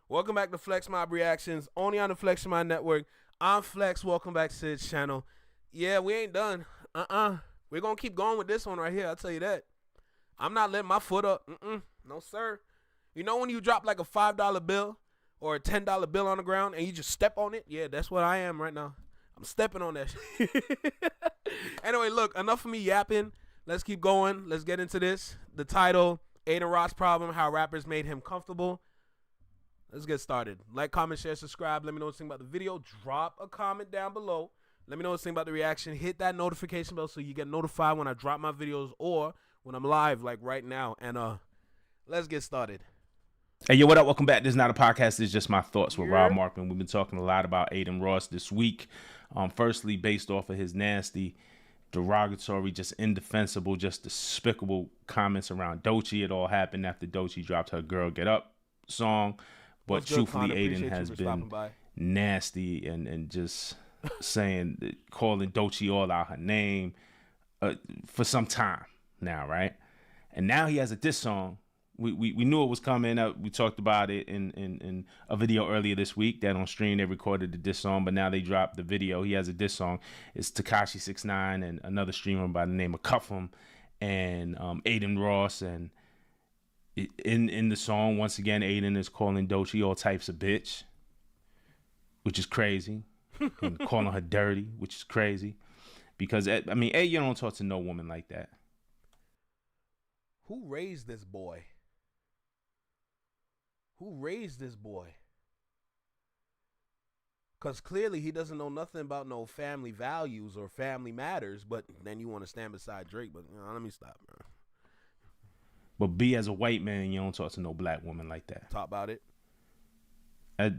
[SPEAKER 2] Welcome back to Flex Mob Reactions, only on the Flexing My Network. I'm Flex. Welcome back to this channel. Yeah, we ain't done. We're going to keep going with this one right here, I'll tell you that. I'm not letting my foot up. No, sir. You know when you drop like a $5 bill or a $10 bill on the ground and you just step on it? Yeah, that's what I am right now. I'm stepping on that shit. Anyway, look, enough of me yapping. Let's keep going. Let's get into this. The title, Adin Ross Problem, How Rappers Made Him Comfortable. Let's get started. Like, comment, share, subscribe. Let me know what you think about the video. Drop a comment down below. Let me know what you think about the reaction. Hit that notification bell so you get notified when I drop my videos or when I'm live like right now. And let's get started.
[SPEAKER 10] Hey, yo, what up? Welcome back. This is not a podcast. It's just my thoughts with Rob Markman. We've been talking a lot about Adin Ross this week. Firstly, based off of his nasty, derogatory, just indefensible, just despicable comments around Doechii. It all happened after Doechii dropped her Girl Get Up song. But truthfully, Adin has been nasty and just saying, calling Doechii all out her name for some time now, right? And now he has a diss song. We knew it was coming. We talked about it in a video earlier this week that on stream they recorded the diss song, but now they dropped the video. He has a diss song. It's Tekashi 6ix9ine and another streamer by the name of Cuff'em and Adin Ross. And in the song, once again, Adin is calling Doechii all types of bitch, which is crazy, and calling her dirty, which is crazy, because I mean, you don't talk to no woman like that.
[SPEAKER 2] Who raised this boy? Who raised this boy? Because clearly he doesn't know nothing about no family values or family matters, but then you want to stand beside Drake. But you know, let me stop, bro.
[SPEAKER 10] But B, as a white man, you don't talk to no black woman like that.
[SPEAKER 2] Talk about it.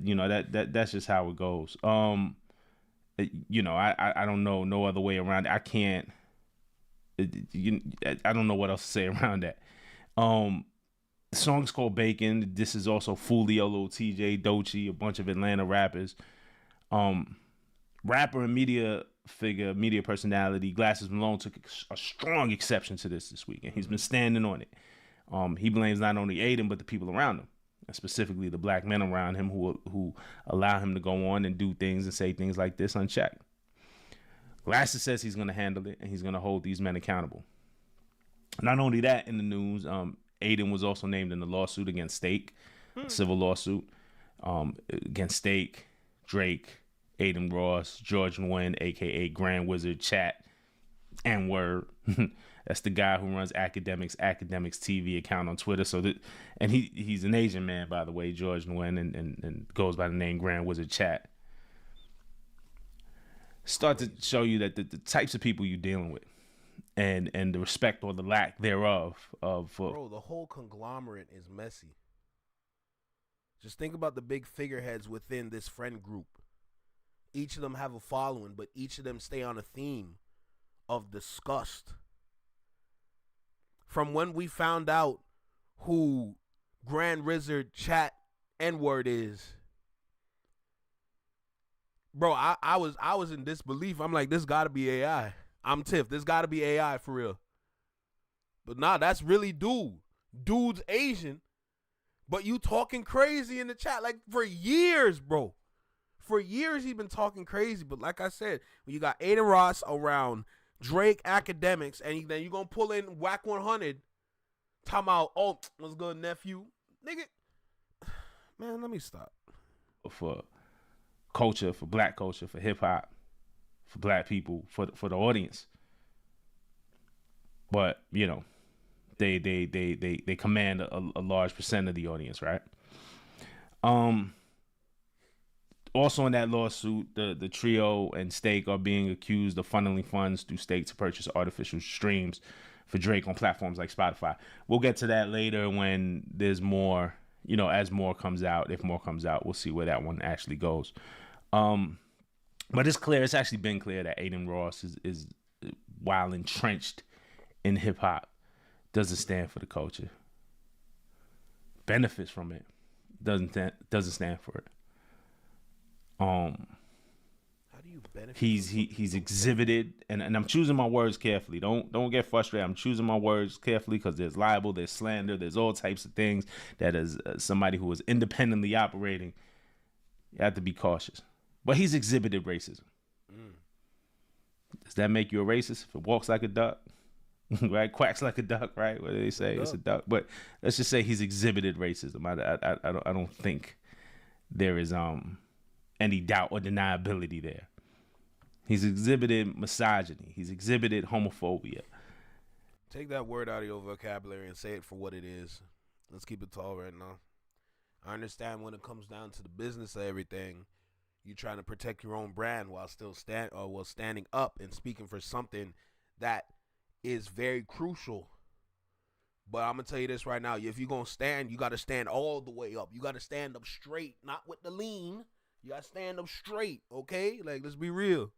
[SPEAKER 10] You know, that's just how it goes. You know, I don't know no other way around it. I can't. I don't know what else to say around that. The song's called Bacon. This is also Foolio, Lil TJ, Doechii, a bunch of Atlanta rappers. Rapper and media figure, media personality, Glasses Malone took a strong exception to this week, and he's been standing on it. He blames not only Adin, but the people around him, and specifically the black men around him who allow him to go on and do things and say things like this unchecked. Glasses says he's going to handle it, and he's going to hold these men accountable. Not only that, in the news, Adin was also named in the lawsuit against Stake, civil lawsuit against Stake, Drake, Adin Ross, George Nguyen, a.k.a. Grand Wizard, Chat, and Word. That's the guy who runs Academics TV account on Twitter. So that, and he's an Asian man, by the way, George Nguyen, and goes by the name Grand Wizard Chat. Start to show you that the types of people you're dealing with, and the respect or the lack thereof of.
[SPEAKER 2] Bro, the whole conglomerate is messy. Just think about the big figureheads within this friend group. Each of them have a following, but each of them stay on a theme of disgust. From when we found out who Grand Wizard Chat N-word is, bro, I was in disbelief. I'm like, this gotta be AI. I'm Tiff. This gotta be AI for real. But nah, that's really dude. Dude's Asian, but you talking crazy in the chat like for years, bro. For years he been talking crazy. But like I said, when you got Adin Ross around Drake academics, and then you gonna pull in Wack 100, talking about, oh, what's good, nephew, nigga. Man, let me stop.
[SPEAKER 13] For culture, for black culture, for hip hop, for black people, for the audience. But you know, they command a large percent of the audience, right? Also in that lawsuit, the trio and Stake are being accused of funneling funds through Stake to purchase artificial streams for Drake on platforms like Spotify. We'll get to that later when there's more, you know, as more comes out. If more comes out, we'll see where that one actually goes. But it's clear, it's actually been clear that Adin Ross is while entrenched in hip hop, doesn't stand for the culture. Benefits from it, doesn't stand for it.
[SPEAKER 2] How do you benefit?
[SPEAKER 13] He's exhibited, and I'm choosing my words carefully. Don't get frustrated. I'm choosing my words carefully because there's libel, there's slander, there's all types of things that is somebody who is independently operating. You have to be cautious. But he's exhibited racism. Does that make you a racist if it walks like a duck? Right, quacks like a duck, right? What do they say? It's a duck. But let's just say he's exhibited racism. I don't think there is any doubt or deniability there. He's exhibited misogyny. He's exhibited homophobia.
[SPEAKER 2] Take that word out of your vocabulary and say it for what it is. Let's keep it tall right now. I understand when it comes down to the business of everything, you're trying to protect your own brand while still standing up and speaking for something that is very crucial. But I'm gonna tell you this right now: if you're gonna stand, you gotta stand all the way up. You gotta stand up straight, not with the lean. You gotta stand up straight, okay? Like, let's be real.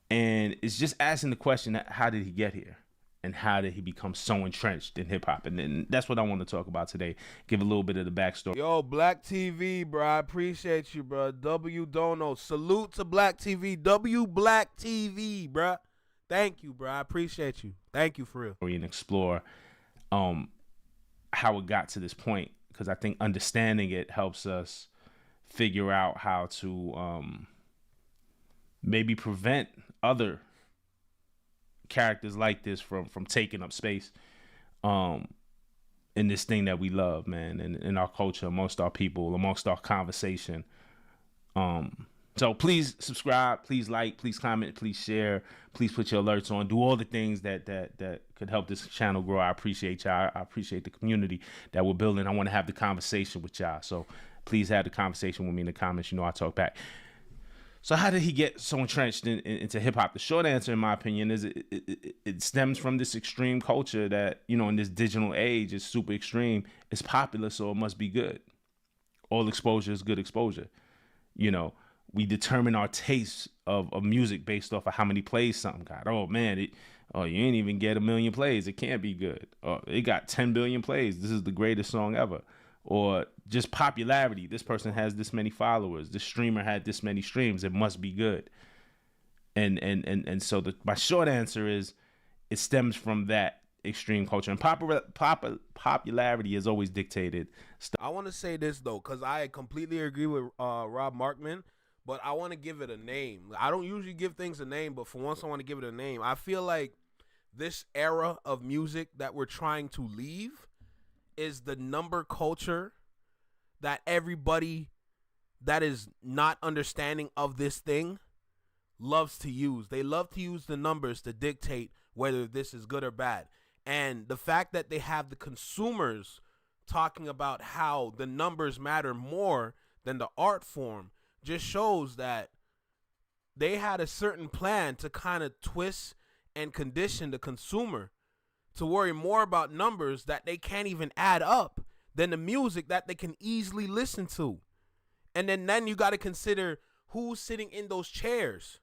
[SPEAKER 13] And it's just asking the question: how did he get here? And how did he become so entrenched in hip hop? And that's what I want to talk about today. Give a little bit of the backstory.
[SPEAKER 2] Yo, Black TV, bro. I appreciate you, bro. W Dono. Salute to Black TV. W Black TV, bro. Thank you, bro. I appreciate you. Thank you for real.
[SPEAKER 13] And explore how it got to this point, because I think understanding it helps us figure out how to maybe prevent other characters like this from taking up space in this thing that we love, man, and in our culture, amongst our people, amongst our conversation. So please subscribe, please like, please comment, please share, please put your alerts on, do all the things that could help this channel grow. I appreciate y'all. I appreciate the community that we're building. I want to have the conversation with y'all. So please have the conversation with me in the comments. You know, I talk back. So how did he get so entrenched into hip hop? The short answer, in my opinion, is it stems from this extreme culture that, you know, in this digital age is super extreme. It's popular, so it must be good. All exposure is good exposure. You know, we determine our taste of music based off of how many plays something got. Oh man, you ain't even get 1 million plays. It can't be good. It got 10 billion plays. This is the greatest song ever. Or just popularity. This person has this many followers. This streamer had this many streams. It must be good. And so my short answer is it stems from that extreme culture. And popularity is always dictated.
[SPEAKER 2] I want to say this, though, because I completely agree with Rob Markman, but I want to give it a name. I don't usually give things a name, but for once I want to give it a name. I feel like this era of music that we're trying to leave is the number culture that everybody that is not understanding of this thing loves to use. They love to use the numbers to dictate whether this is good or bad. And the fact that they have the consumers talking about how the numbers matter more than the art form just shows that they had a certain plan to kind of twist and condition the consumer to worry more about numbers that they can't even add up than the music that they can easily listen to. And then you got to consider who's sitting in those chairs.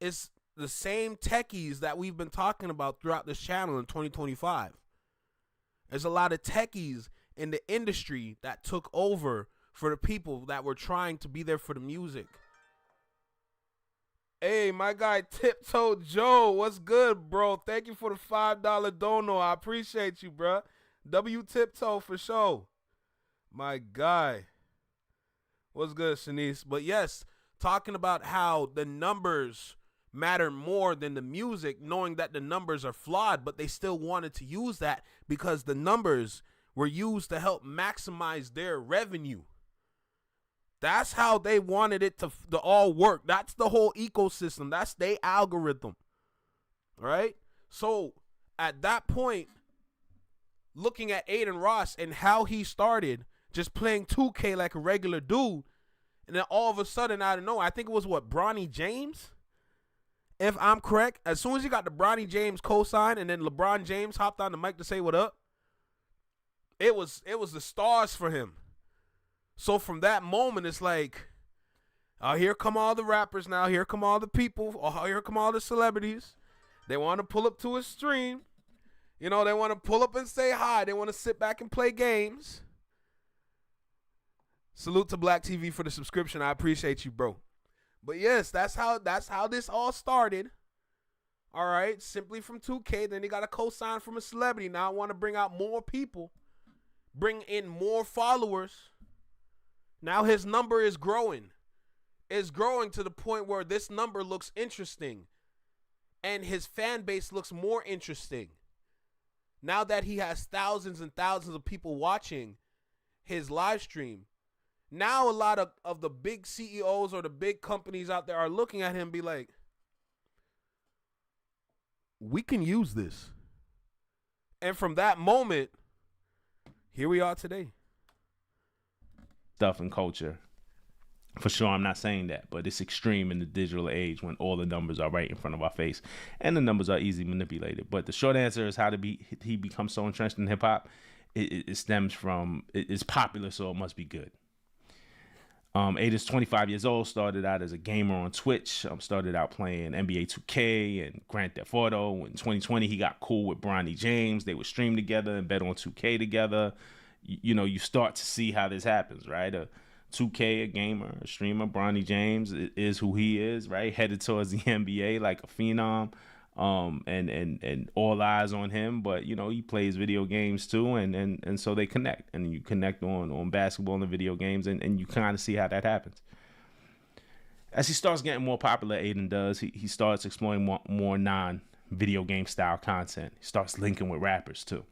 [SPEAKER 2] It's the same techies that we've been talking about throughout this channel in 2025. There's a lot of techies in the industry that took over for the people that were trying to be there for the music. Hey, my guy Tiptoe Joe, what's good, bro? Thank you for the $5 dono. I appreciate you, bro. W Tiptoe for sure. My guy. What's good, Shanice? But yes, talking about how the numbers matter more than the music, knowing that the numbers are flawed, but they still wanted to use that because the numbers were used to help maximize their revenue. That's how they wanted it to all work. That's the whole ecosystem. That's their algorithm. Right? So at that point, looking at Adin Ross and how he started just playing 2K like a regular dude, and then all of a sudden, I don't know, I think it was Bronny James, if I'm correct. As soon as he got the Bronny James cosign and then LeBron James hopped on the mic to say what up, it was the stars for him. So from that moment, it's like, here come all the rappers now. Here come all the people. Here come all the celebrities. They want to pull up to his stream. You know, they want to pull up and say hi. They want to sit back and play games. Salute to Black TV for the subscription. I appreciate you, bro. But yes, that's how this all started. All right, simply from 2K. Then he got a cosign from a celebrity. Now I want to bring out more people, bring in more followers. Now his number is growing. It's growing to the point where this number looks interesting, and his fan base looks more interesting. Now that he has thousands and thousands of people watching his live stream, now a lot of the big CEOs or the big companies out there are looking at him and be like, we can use this. And from that moment, here we are today.
[SPEAKER 13] Stuff and culture. For sure, I'm not saying that, but it's extreme in the digital age when all the numbers are right in front of our face and the numbers are easily manipulated. But the short answer is how he becomes so entrenched in hip hop. It stems from it's popular, so it must be good. Adin's 25 years old, started out as a gamer on Twitch, started out playing NBA 2K and Grand Theft Auto. In 2020, he got cool with Bronny James. They would stream together and bet on 2K together. You know, you start to see how this happens, right? A 2K, a gamer, a streamer, Bronny James is who he is, right? Headed towards the NBA like a phenom, and all eyes on him. But, you know, he plays video games too, and so they connect. And you connect on basketball and the video games, and you kind of see how that happens. As he starts getting more popular, Adin does, he starts exploring more non-video game style content. He starts linking with rappers too.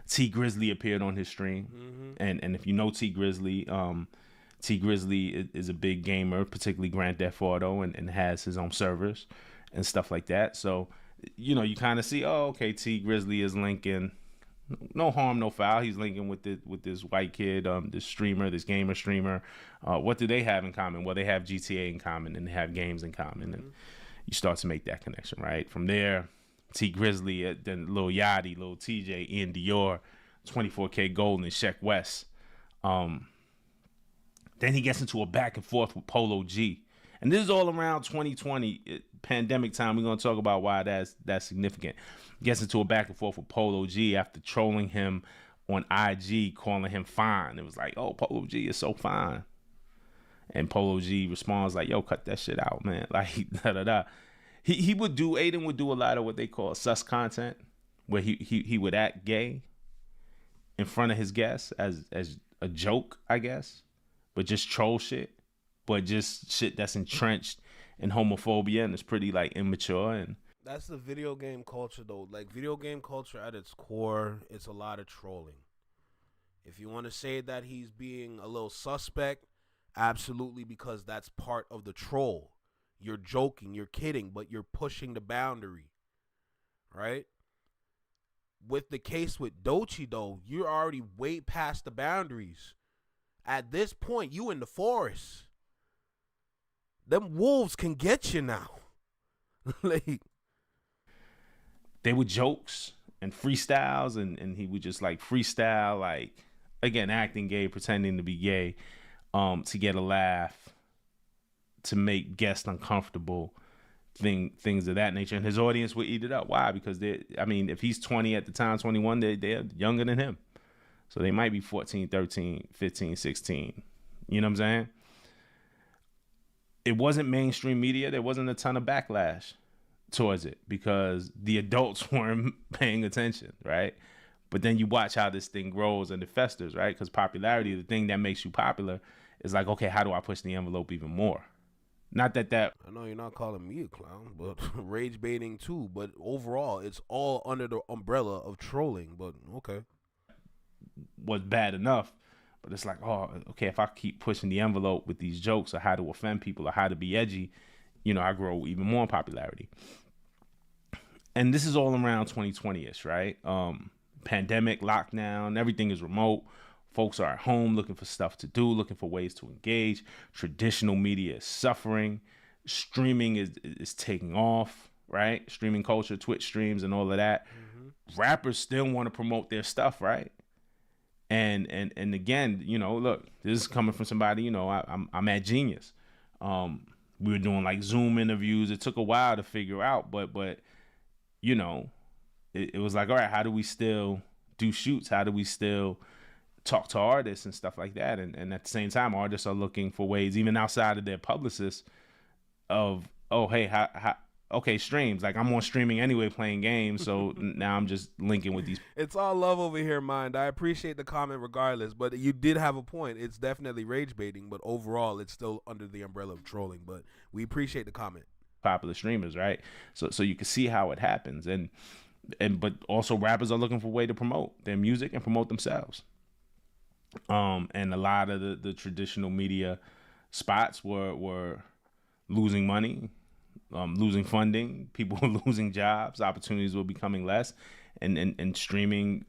[SPEAKER 13] T Grizzly appeared on his stream, and if you know T Grizzly is a big gamer, particularly Grand Theft Auto, and has his own servers and stuff like that. So, you know, you kind of see, oh, okay, T Grizzly is linking, no harm, no foul. He's linking with this white kid, this streamer, this gamer streamer. What do they have in common? Well, they have GTA in common, and they have games in common, and you start to make that connection, right? From there, T Grizzly, then Lil Yachty, Lil TJ, Ian Dior, 24K Gold, and Sheck West. Then he gets into a back and forth with Polo G. And this is all around 2020, pandemic time. We're going to talk about why that's significant. Gets into a back and forth with Polo G after trolling him on IG, calling him fine. It was like, oh, Polo G is so fine. And Polo G responds like, yo, cut that shit out, man. Like, da-da-da. Adin would do a lot of what they call sus content, where he would act gay in front of his guests as a joke, I guess, but just troll shit, but just shit that's entrenched in homophobia and it's pretty like immature. And
[SPEAKER 2] that's the video game culture, though. Like, video game culture at its core, it's a lot of trolling. If you want to say that he's being a little suspect, absolutely, because that's part of the troll. You're joking, you're kidding, but you're pushing the boundary, right? With the case with Doechii, though, you're already way past the boundaries. At this point, you in the forest. Them wolves can get you now. Like,
[SPEAKER 13] they were jokes, and freestyles, and he would just like freestyle, like, again, acting gay, pretending to be gay, to get a laugh, to make guests uncomfortable, things of that nature. And his audience would eat it up. Why? Because if he's 20 at the time, 21, they're younger than him. So they might be 14, 13, 15, 16. You know what I'm saying? It wasn't mainstream media. There wasn't a ton of backlash towards it because the adults weren't paying attention, right? But then you watch how this thing grows and it festers, right? Because popularity, the thing that makes you popular, is like, okay, how do I push the envelope even more? Not that
[SPEAKER 2] I know you're not calling me a clown, but rage baiting too. But overall, it's all under the umbrella of trolling. But okay,
[SPEAKER 13] was bad enough. But it's like, oh, okay, if I keep pushing the envelope with these jokes or how to offend people or how to be edgy, I grow even more in popularity. And this is all around 2020-ish, right? Pandemic, lockdown, everything is remote. Folks are at home looking for stuff to do, looking for ways to engage. Traditional media is suffering. Streaming is taking off, right? Streaming culture, Twitch streams and all of that. Mm-hmm. Rappers still want to promote their stuff, right? And again, look, this is coming from somebody, I'm at Genius. We were doing like Zoom interviews. It took a while to figure out, but it was like, all right, how do we still do shoots? How do we still talk to artists and stuff like that? And at the same time, artists are looking for ways, even outside of their publicists, of, oh, hey, okay, streams. Like, I'm on streaming anyway playing games, so now I'm just linking with these.
[SPEAKER 2] It's all love over here, Mind. I appreciate the comment regardless, but you did have a point. It's definitely rage baiting, but overall, it's still under the umbrella of trolling, but we appreciate the comment.
[SPEAKER 13] Popular streamers, right? So you can see how it happens. But also rappers are looking for a way to promote their music and promote themselves. And a lot of the traditional media spots were losing money, losing funding, people were losing jobs, opportunities were becoming less, and streaming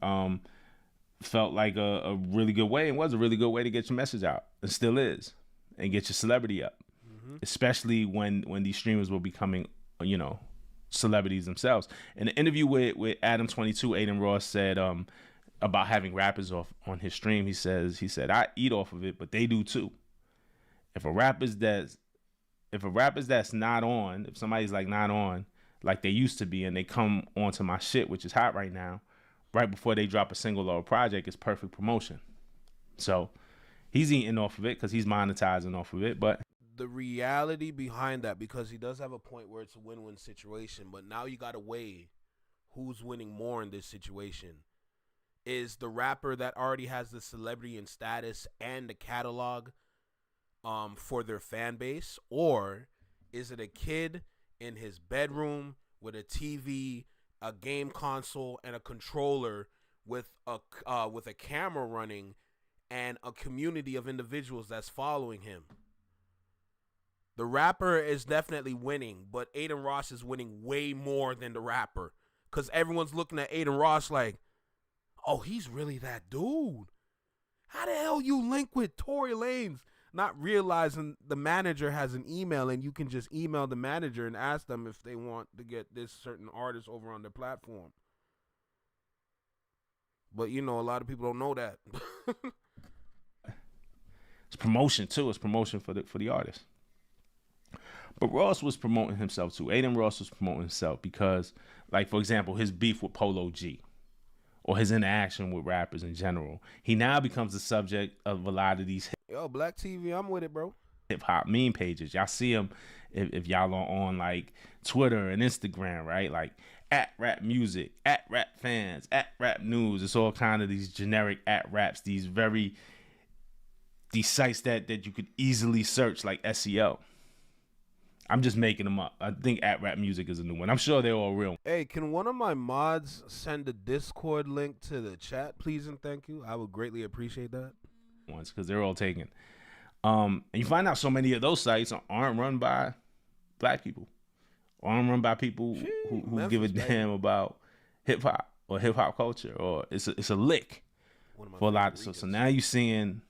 [SPEAKER 13] felt like a really good way, and was a really good way to get your message out. It still is, and get your celebrity up, especially when these streamers were becoming, celebrities themselves. In an interview with Adam 22, Adin Ross said about having rappers on his stream, he said, I eat off of it, but they do too. If a rapper's that's not on, if somebody's like not on like they used to be, and they come onto my shit, which is hot right now, right before they drop a single or a project, it's perfect promotion. So he's eating off of it because he's monetizing off of it. But
[SPEAKER 2] the reality behind that, because he does have a point where it's a win-win situation, but now you got to weigh who's winning more in this situation. Is the rapper that already has the celebrity and status and the catalog for their fan base, or is it a kid in his bedroom with a TV, a game console, and a controller with a camera running and a community of individuals that's following him? The rapper is definitely winning, but Adin Ross is winning way more than the rapper, because everyone's looking at Adin Ross like, oh, he's really that dude. How the hell you link with Tory Lanez? Not realizing the manager has an email, and you can just email the manager and ask them if they want to get this certain artist over on their platform. But, a lot of people don't know that.
[SPEAKER 13] It's promotion, too. It's promotion for the artist. But Ross was promoting himself, too. Adin Ross was promoting himself because, like, for example, his beef with Polo G, or his interaction with rappers in general, he now becomes the subject of a lot of these
[SPEAKER 2] Yo, Black TV, I'm with it, bro.
[SPEAKER 13] hip hop meme pages. Y'all see them if y'all are on like Twitter and Instagram, right? Like at rap music, at rap fans, at rap news. It's all kind of these generic at raps, these sites that you could easily search like SEO. I'm just making them up. I think at rap music is a new one. I'm sure they're all real.
[SPEAKER 2] Hey, can one of my mods send a Discord link to the chat, please and thank you? I would greatly appreciate that.
[SPEAKER 13] Ones, because they're all taken. And you find out so many of those sites aren't run by black people, or aren't run by people who give a damn about hip hop or hip hop culture, or it's a lick for a lot. So now you're seeing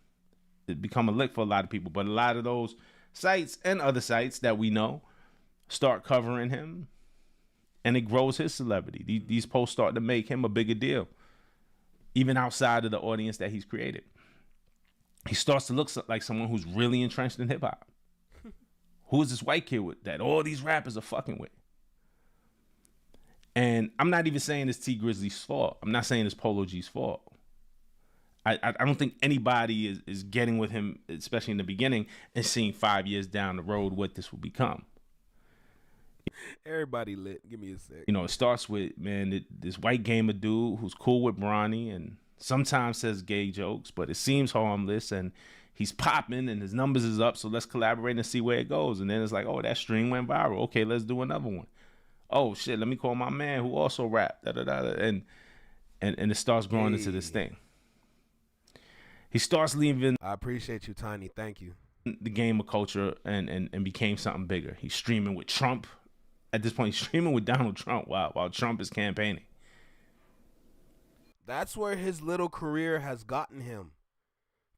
[SPEAKER 13] it become a lick for a lot of people. But a lot of those sites and other sites that we know start covering him. and it grows his celebrity. These posts start to make him a bigger deal, even outside of the audience that he's created. He starts to look like someone who's really entrenched in hip hop. Who is this white kid with that all these rappers are fucking with? And I'm not even saying it's T Grizzly's fault. I'm not saying it's Polo G's fault. I don't think anybody is getting with him, especially in the beginning, and seeing 5 years down the road what this will become.
[SPEAKER 2] Everybody lit. Give me a sec.
[SPEAKER 13] You know, it starts with, man, this white gamer dude who's cool with Bronny and sometimes says gay jokes, but it seems harmless, and he's popping and his numbers is up, so let's collaborate and see where it goes. And then it's like, oh, that stream went viral. Okay, let's do another one. Oh, shit, let me call my man who also rap. And it starts growing into this thing. He starts leaving.
[SPEAKER 2] I appreciate you, Tiny. Thank you.
[SPEAKER 13] The gamer culture and became something bigger. He's streaming with Trump. At this point, he's streaming with Donald Trump while Trump is campaigning.
[SPEAKER 2] That's where his little career has gotten him,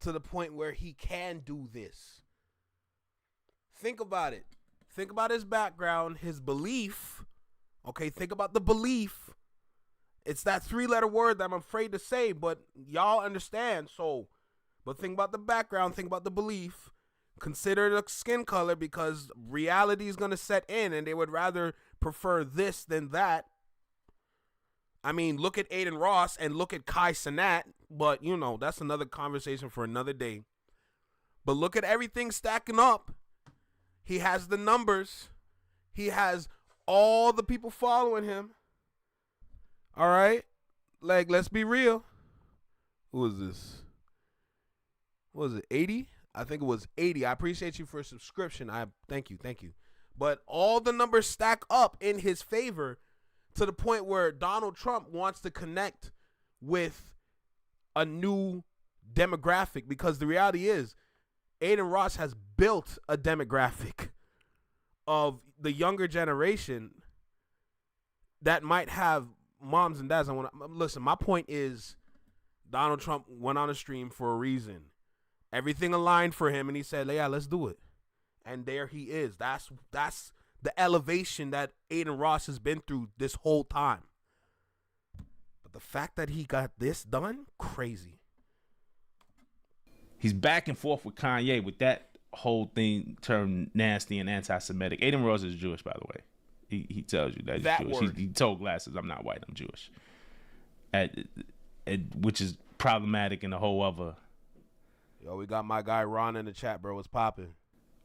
[SPEAKER 2] to the point where he can do this. Think about it. Think about his background, his belief. Okay, think about the belief. It's that 3-letter word that I'm afraid to say, but y'all understand. So, but think about the background, think about the belief. Consider the skin color, because reality is going to set in and they would rather prefer this than that. I mean, look at Adin Ross and look at Kai Cenat, but you know, that's another conversation for another day. But look at everything stacking up. He has the numbers. He has all the people following him. All right? Like, let's be real. Who is this? What was it, 80? I think it was 80. I appreciate you for a subscription. Thank you. But all the numbers stack up in his favor, to the point where Donald Trump wants to connect with a new demographic, because the reality is Adin Ross has built a demographic of the younger generation that might have moms and dads. Listen, my point is Donald Trump went on a stream for a reason. Everything aligned for him, and he said, yeah, let's do it. And there he is. That's the elevation that Adin Ross has been through this whole time. But the fact that he got this done, crazy.
[SPEAKER 13] He's back and forth with Kanye with that whole thing turned nasty and anti-Semitic. Adin Ross is Jewish, by the way. He tells you that he's Jewish. He told Glasses, I'm not white, I'm Jewish. Which is problematic in a whole other.
[SPEAKER 2] Yo, we got my guy Ron in the chat, bro. What's popping?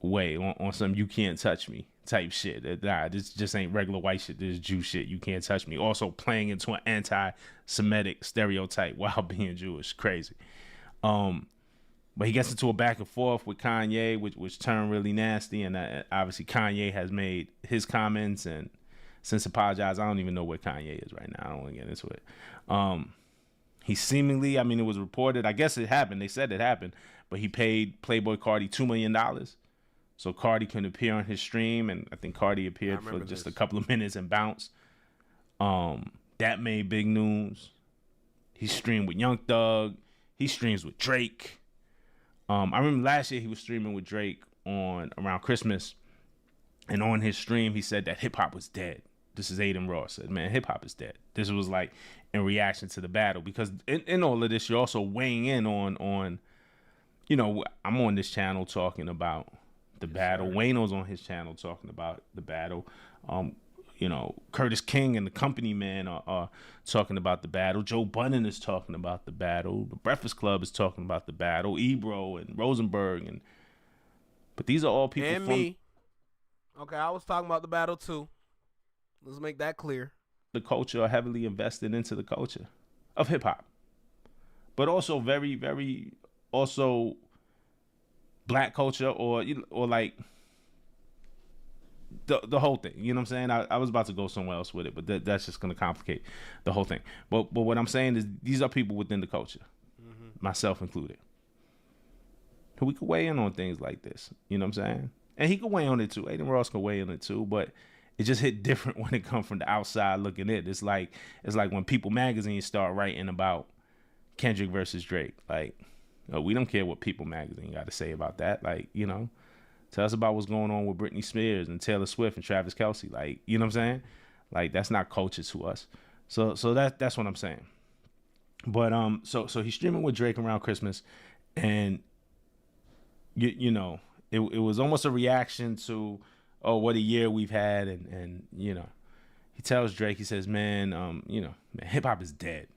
[SPEAKER 13] Way on some you can't touch me type shit. Nah, this just ain't regular white shit. This is Jew shit. You can't touch me. Also playing into an anti-Semitic stereotype while being Jewish. Crazy. But he gets into a back and forth with Kanye, which turned really nasty. And obviously Kanye has made his comments and since apologized. I don't even know where Kanye is right now. I don't want to get into it. He seemingly, I mean, it was reported, I guess it happened. They said it happened, but he paid Playboy Cardi $2 million so Cardi can appear on his stream. And I think Cardi appeared for just a couple of minutes and bounced. That made big news. He streamed with Young Thug. He streams with Drake. I remember last year he was streaming with Drake around Christmas. And on his stream, he said that hip hop was dead. This is Adin Ross said, man, hip hop is dead. This was like in reaction to the battle, because in all of this, you're also weighing in on, you know, I'm on this channel talking about the battle. Wayno's on his channel talking about the battle. You know, Curtis King and the Company Man are talking about the battle. Joe Budden is talking about the battle. The Breakfast Club is talking about the battle. Ebro and Rosenberg but these are all people
[SPEAKER 2] and me. Okay, I was talking about the battle too. Let's make that clear.
[SPEAKER 13] The culture are heavily invested into the culture of hip hop, but also very, very also black culture or like the whole thing. You know what I'm saying? I was about to go somewhere else with it, but that's just going to complicate the whole thing. But what I'm saying is these are people within the culture, myself included, who we could weigh in on things like this. You know what I'm saying? And he could weigh on it too. Adin Ross could weigh on it too, but it just hit different when it comes from the outside looking in. It's like when People Magazine start writing about Kendrick versus Drake. Like, we don't care what People Magazine got to say about that. Like, you know, tell us about what's going on with Britney Spears and Taylor Swift and Travis Kelce. Like, you know what I'm saying? Like that's not culture to us. So that's what I'm saying. But so he's streaming with Drake around Christmas, and you know, it was almost a reaction to, oh, what a year we've had, and you know, he tells Drake, he says, man, you know, man, hip hop is dead.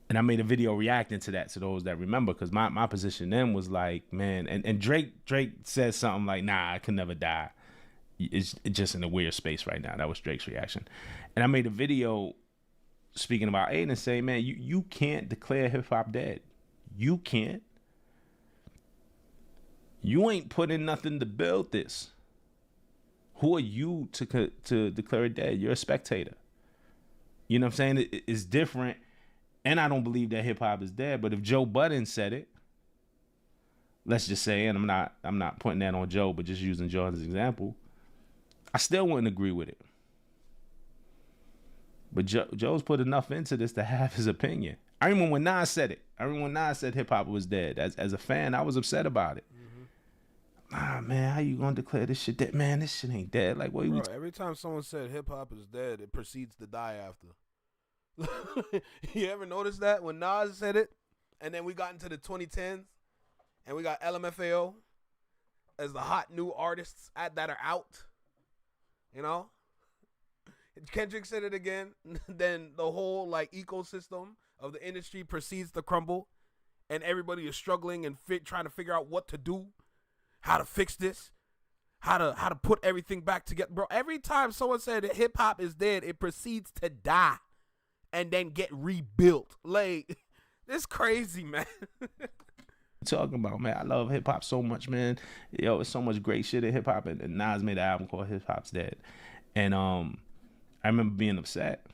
[SPEAKER 13] And I made a video reacting to that, to those that remember, because my position then was like, man, and Drake says something like, nah, I can never die. It's just in a weird space right now. That was Drake's reaction. And I made a video speaking about Adin and say, man, you can't declare hip hop dead. You can't. You ain't put in nothing to build this. Who are you to declare it dead? You're a spectator. You know what I'm saying? It's different. And I don't believe that hip hop is dead. But if Joe Budden said it, let's just say, and I'm not putting that on Joe, but just using Joe as an example, I still wouldn't agree with it. But Joe's put enough into this to have his opinion. I remember when Nas said it. I remember when Nas said hip hop was dead. As a fan, I was upset about it. Ah, man, how you gonna declare this shit dead? Man, this shit ain't dead. Like, what you?
[SPEAKER 2] Every time someone said hip hop is dead, it proceeds to die after. You ever notice that when Nas said it, and then we got into the 2010s, and we got LMFAO as the hot new artists that are out. You know, Kendrick said it again. Then the whole like ecosystem of the industry proceeds to crumble, and everybody is struggling and trying to figure out what to do, how to fix this, how to put everything back together. Bro, every time someone said that hip hop is dead, it proceeds to die and then get rebuilt. Like, this crazy, man.
[SPEAKER 13] Talking about, man, I love hip hop so much, man. Yo, it's so much great shit in hip hop, and Nas made an album called Hip Hop's Dead, and I remember being upset.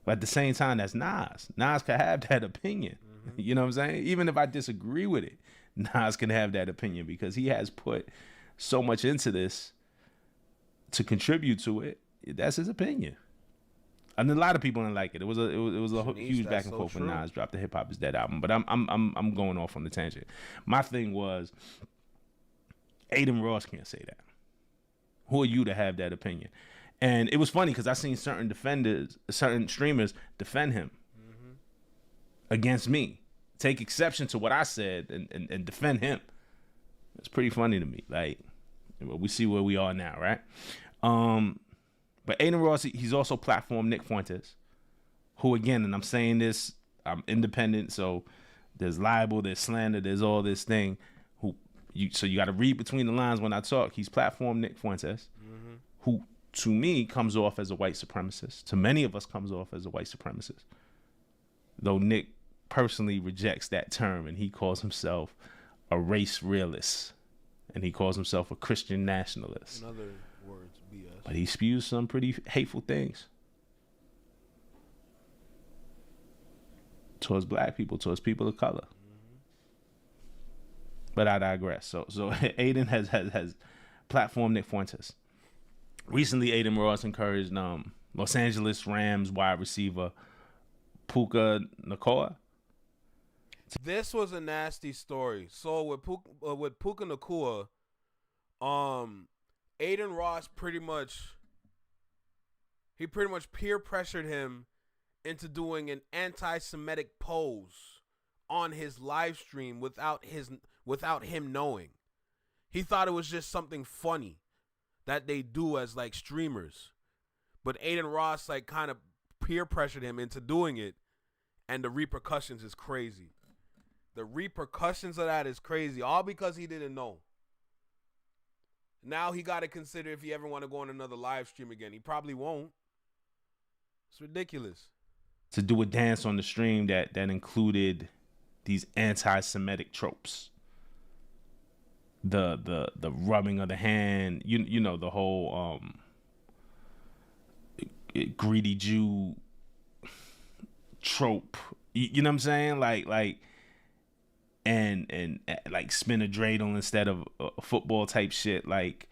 [SPEAKER 13] But at the same time, that's Nas. Nas can have that opinion. Mm-hmm. You know what I'm saying? Even if I disagree with it, Nas can have that opinion because he has put so much into this to contribute to it. That's his opinion. And a lot of people didn't like it. It was a huge back and forth when Nas dropped the Hip Hop Is Dead album. But I'm going off on the tangent. My thing was, Adin Ross can't say that. Who are you to have that opinion? And it was funny because I seen certain streamers defend him against me, take exception to what I said and defend him. It's pretty funny to me. Like, we see where we are now, right? But Adin Ross, he's also platformed Nick Fuentes, who, again, and I'm saying this, I'm independent, so there's libel, there's slander, there's all this thing. So you got to read between the lines when I talk. He's platformed Nick Fuentes, who to me comes off as a white supremacist. To many of us comes off as a white supremacist. Though Nick personally rejects that term, and he calls himself a race realist, and he calls himself a Christian nationalist.
[SPEAKER 2] In other words, BS.
[SPEAKER 13] But he spews some pretty hateful things towards black people, towards people of color. But I digress. So Adin has platformed Nick Fuentes. Recently, Adin Ross encouraged Los Angeles Rams wide receiver Puka Nacua.
[SPEAKER 2] This was a nasty story. So with Puka Nacua, Adin Ross pretty much peer pressured him into doing an anti-Semitic pose on his live stream without him knowing. He thought it was just something funny that they do as like streamers. But Adin Ross like kind of peer pressured him into doing it, and the repercussions is crazy. The repercussions of that is crazy, all because he didn't know. Now he got to consider if he ever want to go on another live stream again. He probably won't. It's ridiculous.
[SPEAKER 13] To do a dance on the stream that included these anti-Semitic tropes. The rubbing of the hand, you know, the whole greedy Jew trope. You know what I'm saying? Like and like spin a dreidel instead of a football type shit. Like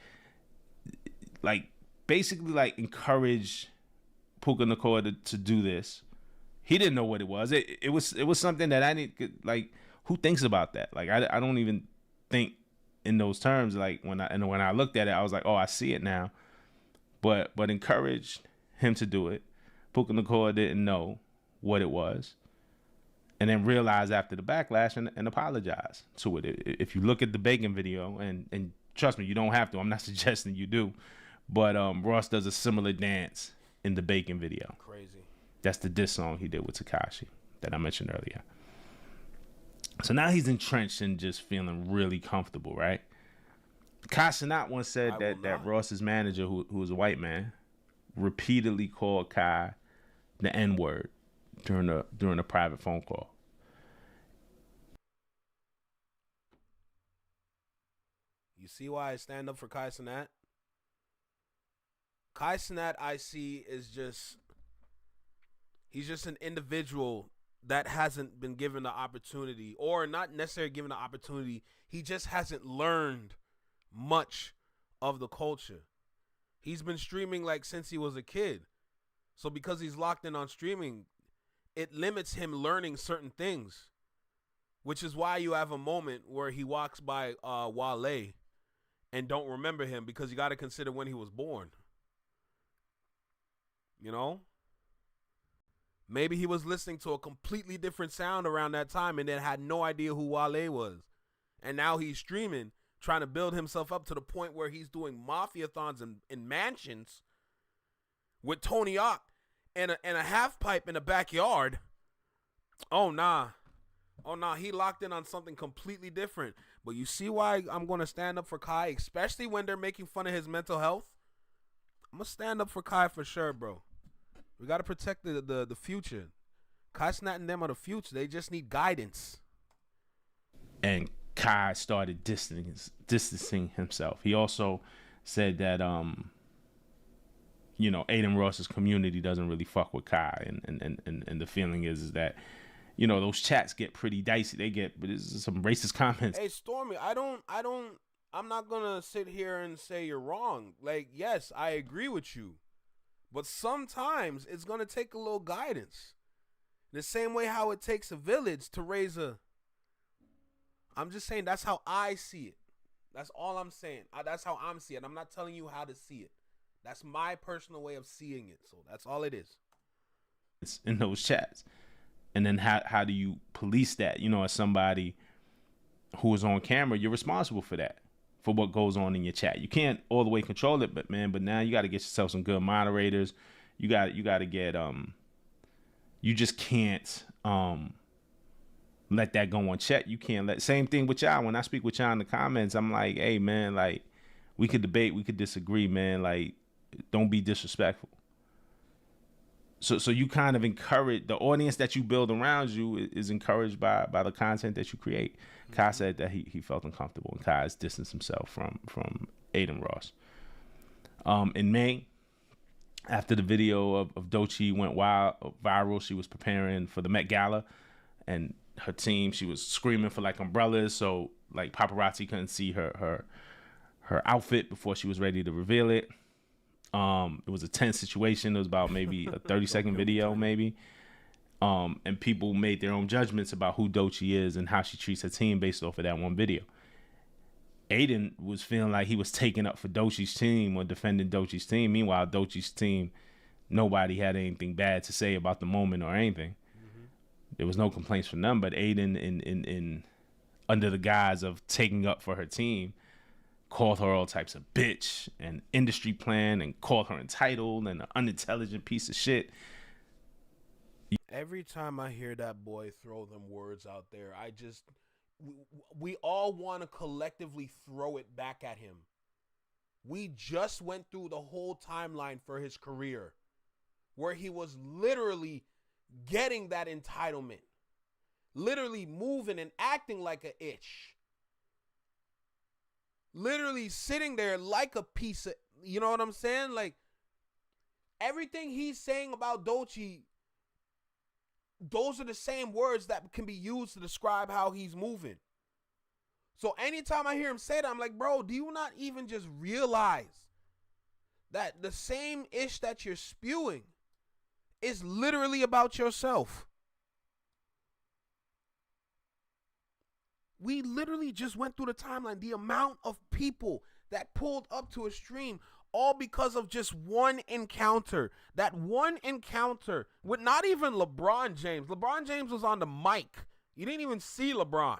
[SPEAKER 13] basically like encourage Puka Nacua to do this. He didn't know what it was. It was something that I need, like, who thinks about that? Like I don't even think in those terms. Like when I looked at it, I was like, oh, I see it now. but encouraged him to do it. Puka Nacua didn't know what it was, and then realized after the backlash and apologized to it. If you look at the Bacon video, and trust me, you don't have to. I'm not suggesting you do, but Ross does a similar dance in the Bacon video.
[SPEAKER 2] Crazy.
[SPEAKER 13] That's the diss song he did with Tekashi that I mentioned earlier. So now he's entrenched and just feeling really comfortable, right? Kai Cenat once said that Ross's manager, who was a white man, repeatedly called Kai the N-word during a private phone call.
[SPEAKER 2] You see why I stand up for Kai Cenat? Kai Cenat, I see, he's just an individual that hasn't been given the opportunity, or not necessarily given the opportunity. He just hasn't learned much of the culture. He's been streaming like since he was a kid. So because he's locked in on streaming, it limits him learning certain things, which is why you have a moment where he walks by Wale and don't remember him, because you got to consider when he was born. You know? Maybe he was listening to a completely different sound around that time and then had no idea who Wale was. And now he's streaming, trying to build himself up to the point where he's doing mafia-thons in mansions with Tony Hawk and a half pipe in the backyard. Oh, nah. He locked in on something completely different. But you see why I'm going to stand up for Kai, especially when they're making fun of his mental health? I'm going to stand up for Kai for sure, bro. We got to protect the future. Kai Cenat and them are the future. They just need guidance.
[SPEAKER 13] And Kai started distancing himself. He also said that, Adin Ross's community doesn't really fuck with Kai. And the feeling is that, those chats get pretty dicey. They get some racist comments.
[SPEAKER 2] Hey, Stormy, I'm not going to sit here and say you're wrong. Like, yes, I agree with you. But sometimes it's going to take a little guidance. The same way how it takes a village to raise I'm just saying that's how I see it. That's all I'm saying. That's how I'm seeing it. I'm not telling you how to see it. That's my personal way of seeing it. So that's all it is.
[SPEAKER 13] It's in those chats. And then how do you police that? As somebody who is on camera, you're responsible for that, for what goes on in your chat. You can't all the way control it, but now you got to get yourself some good moderators. You got to get you just can't let that go unchecked. You can't same thing with y'all. When I speak with y'all in the comments, I'm like, hey man, like we could debate, we could disagree, man. Like, don't be disrespectful. So you kind of encourage the audience that you build around you is encouraged by the content that you create. Mm-hmm. Kai said that he felt uncomfortable, and Kai has distanced himself from Adin Ross. In May, after the video of Doechii went viral, she was preparing for the Met Gala, and her team, she was screaming for like umbrellas, so like paparazzi couldn't see her outfit before she was ready to reveal it. It was a tense situation. It was about maybe a 30-second video, maybe. And people made their own judgments about who Doechii is and how she treats her team based off of that one video. Adin was feeling like he was taking up for Doechii's team or defending Doechii's team. Meanwhile, Doechii's team, nobody had anything bad to say about the moment or anything. Mm-hmm. There was no complaints from them, but Adin, in under the guise of taking up for her team, called her all types of bitch and industry plan and called her entitled and an unintelligent piece of shit.
[SPEAKER 2] Every time I hear that boy throw them words out there, we all want to collectively throw it back at him. We just went through the whole timeline for his career where he was literally getting that entitlement, literally moving and acting like an itch. Literally sitting there like a piece of, you know what I'm saying? Like, everything he's saying about Doechii, those are the same words that can be used to describe how he's moving. So anytime I hear him say that, I'm like, bro, do you not even just realize that the same ish that you're spewing is literally about yourself? We literally just went through the timeline. The amount of people that pulled up to a stream all because of just one encounter. That one encounter with not even LeBron James. LeBron James was on the mic. You didn't even see LeBron.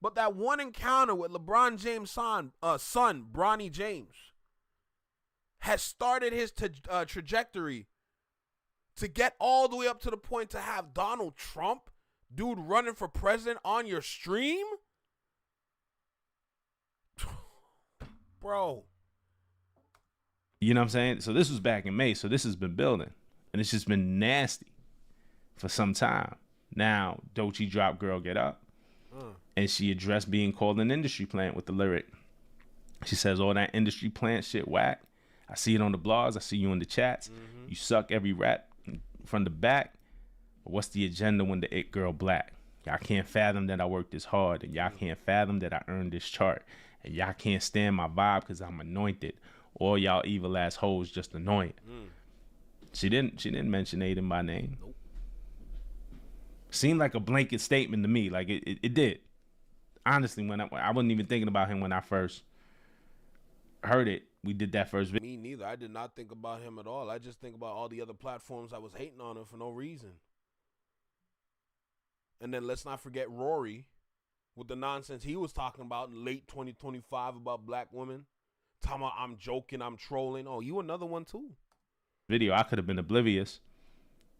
[SPEAKER 2] But that one encounter with LeBron James' son, Bronny James, has started his trajectory to get all the way up to the point to have Donald Trump, dude, running for president on your stream? Bro.
[SPEAKER 13] You know what I'm saying? So this was back in May. So this has been building. And it's just been nasty for some time. Now, Doechii dropped Girl Get Up. And she addressed being called an industry plant with the lyric. She says, all that industry plant shit whack. I see it on the blogs. I see you in the chats. You suck every rap from the back. But what's the agenda when the it girl black? Y'all can't fathom that I worked this hard. And y'all can't fathom that I earned this chart. And y'all can't stand my vibe because I'm anointed. All y'all evil ass hoes just annoying. She didn't mention Adin by name.
[SPEAKER 2] Nope.
[SPEAKER 13] Seemed like a blanket statement to me. Like it did. Honestly, when I wasn't even thinking about him when I first heard it. We did that first video.
[SPEAKER 2] Me neither. I did not think about him at all. I just think about all the other platforms I was hating on him for no reason. And then let's not forget Rory with the nonsense he was talking about in late 2025 about black women. Talking about I'm joking, I'm trolling. Oh, you another one too.
[SPEAKER 13] Video, I could have been oblivious.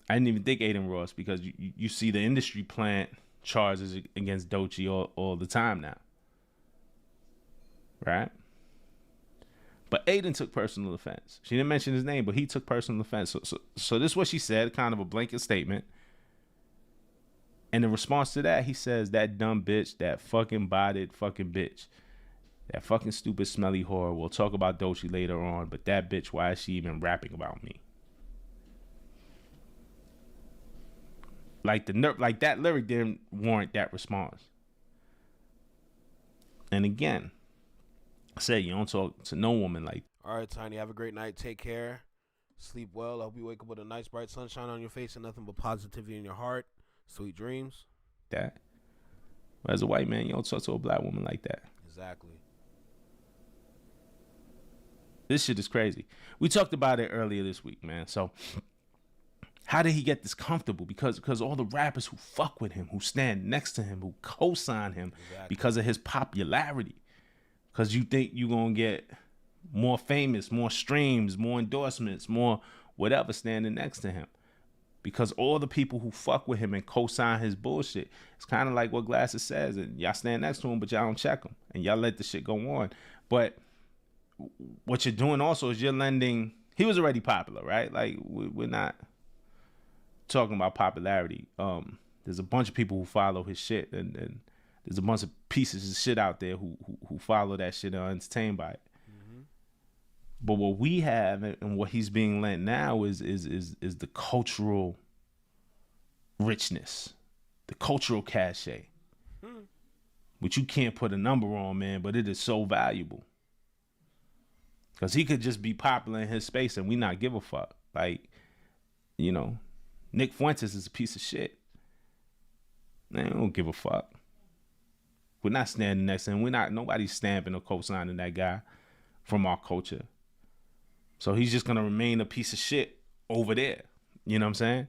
[SPEAKER 13] I didn't even think Adin Ross because you see the industry plant charges against Doechii all the time now. Right? But Adin took personal offense. She didn't mention his name, but he took personal offense. So this is what she said, kind of a blanket statement. And in response to that, he says, that dumb bitch, that fucking bodied fucking bitch, that fucking stupid smelly whore. We'll talk about Doechii later on, but that bitch, why is she even rapping about me? Like that lyric didn't warrant that response. And again, I said you don't talk to no woman like that.
[SPEAKER 2] All right, Tiny, have a great night. Take care. Sleep well. I hope you wake up with a nice bright sunshine on your face and nothing but positivity in your heart. Sweet dreams.
[SPEAKER 13] That. But as a white man, you don't talk to a black woman like that.
[SPEAKER 2] Exactly.
[SPEAKER 13] This shit is crazy. We talked about it earlier this week, man. So how did he get this comfortable? Because all the rappers who fuck with him, who stand next to him, who co-sign him because of his popularity. Because you think you're going to get more famous, more streams, more endorsements, more whatever standing next to him. Because all the people who fuck with him and co-sign his bullshit, it's kind of like what Glasses says. And y'all stand next to him, but y'all don't check him. And y'all let the shit go on. But what you're doing also is you're lending... He was already popular, right? Like, we're not talking about popularity. There's a bunch of people who follow his shit. And there's a bunch of pieces of shit out there who follow that shit and are entertained by it. But what we have and what he's being lent now is the cultural richness, the cultural cachet, which you can't put a number on, man, but it is so valuable. Because he could just be popular in his space and we not give a fuck. Like, you know, Nick Fuentes is a piece of shit. Man, I don't give a fuck. We're not standing next to him. Nobody's stamping or co-signing that guy from our culture. So he's just going to remain a piece of shit over there. You know what I'm saying?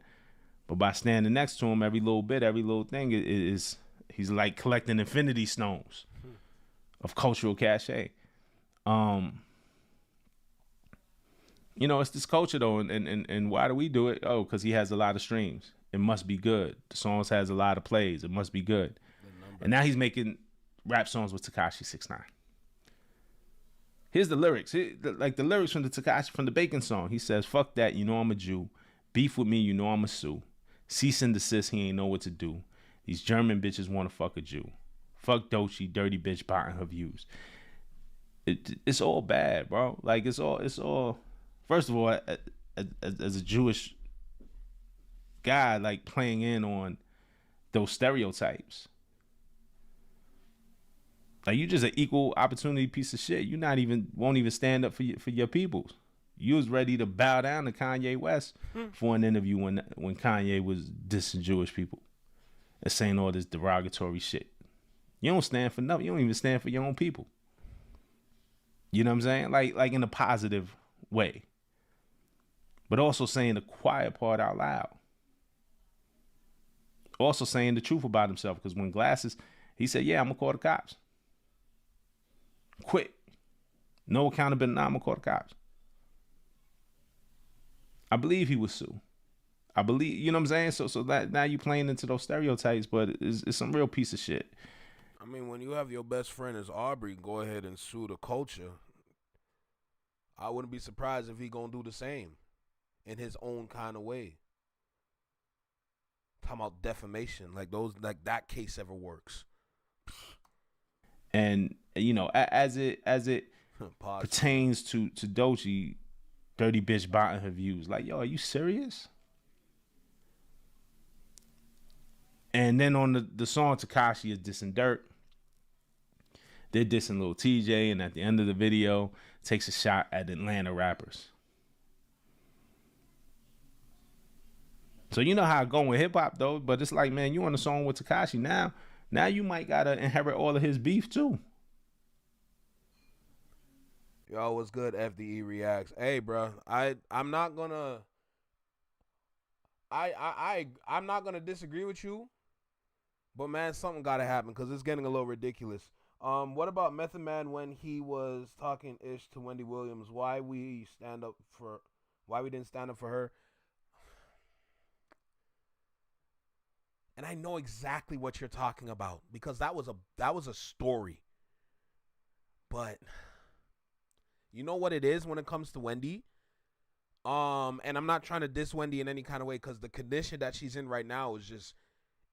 [SPEAKER 13] But by standing next to him every little bit, every little thing, he's like collecting infinity stones of cultural cachet. You know, it's this culture, though. And why do we do it? Oh, because he has a lot of streams. It must be good. The songs has a lot of plays. It must be good. And now he's making rap songs with Tekashi 6ix9ine. Here's the lyrics. Like the lyrics from the Bacon song. He says, fuck that, you know I'm a Jew. Beef with me, you know I'm a Sue. Cease and desist, he ain't know what to do. These German bitches want to fuck a Jew. Fuck Doechii, dirty bitch buying her views. It's all bad, bro. Like, it's all. First of all, as a Jewish guy, like, playing in on those stereotypes. Like, you just an equal opportunity piece of shit. You won't even stand up for your peoples. You was ready to bow down to Kanye West for an interview when Kanye was dissing Jewish people and saying all this derogatory shit. You don't stand for nothing. You don't even stand for your own people. You know what I'm saying? Like in a positive way. But also saying the quiet part out loud. Also saying the truth about himself. Because when Glasses, he said, yeah, I'm going to call the cops. Quick. No accountability. Nah, I'm going to call the cops. I believe he would sue. I believe, you know what I'm saying? So that now you playing into those stereotypes, but it's some real piece of shit.
[SPEAKER 2] I mean, when you have your best friend as Aubrey go ahead and sue the culture, I wouldn't be surprised if he gonna do the same in his own kind of way. Talking about defamation, like that case ever works.
[SPEAKER 13] And you know, as it pertains to Doechii, Dirty Bitch botting her views. Like, yo, are you serious? And then on the song, Tekashi is dissing Dirt. They're dissing Lil TJ, and at the end of the video, takes a shot at Atlanta rappers. So you know how I go with hip hop though, but it's like, man, you on a song with Tekashi now you might gotta inherit all of his beef too.
[SPEAKER 2] Yo, what's good? FDE reacts. Hey, bro, I'm not gonna disagree with you, but man, something gotta happen because it's getting a little ridiculous. What about Method Man when he was talking ish to Wendy Williams? Why we didn't stand up for her? And I know exactly what you're talking about because that was a story. But you know what it is when it comes to Wendy? And I'm not trying to diss Wendy in any kind of way because the condition that she's in right now is just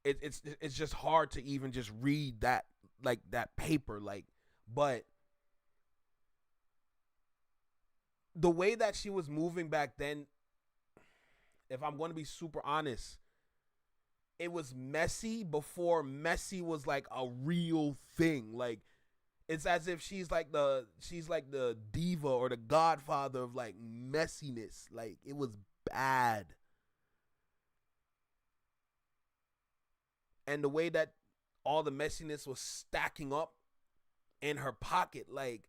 [SPEAKER 2] it's just hard to even just read that paper, but the way that she was moving back then, if I'm going to be super honest, it was messy before messy was like a real thing. Like, it's as if she's like the diva or the godfather of like messiness. Like, it was bad. And the way that all the messiness was stacking up in her pocket, like,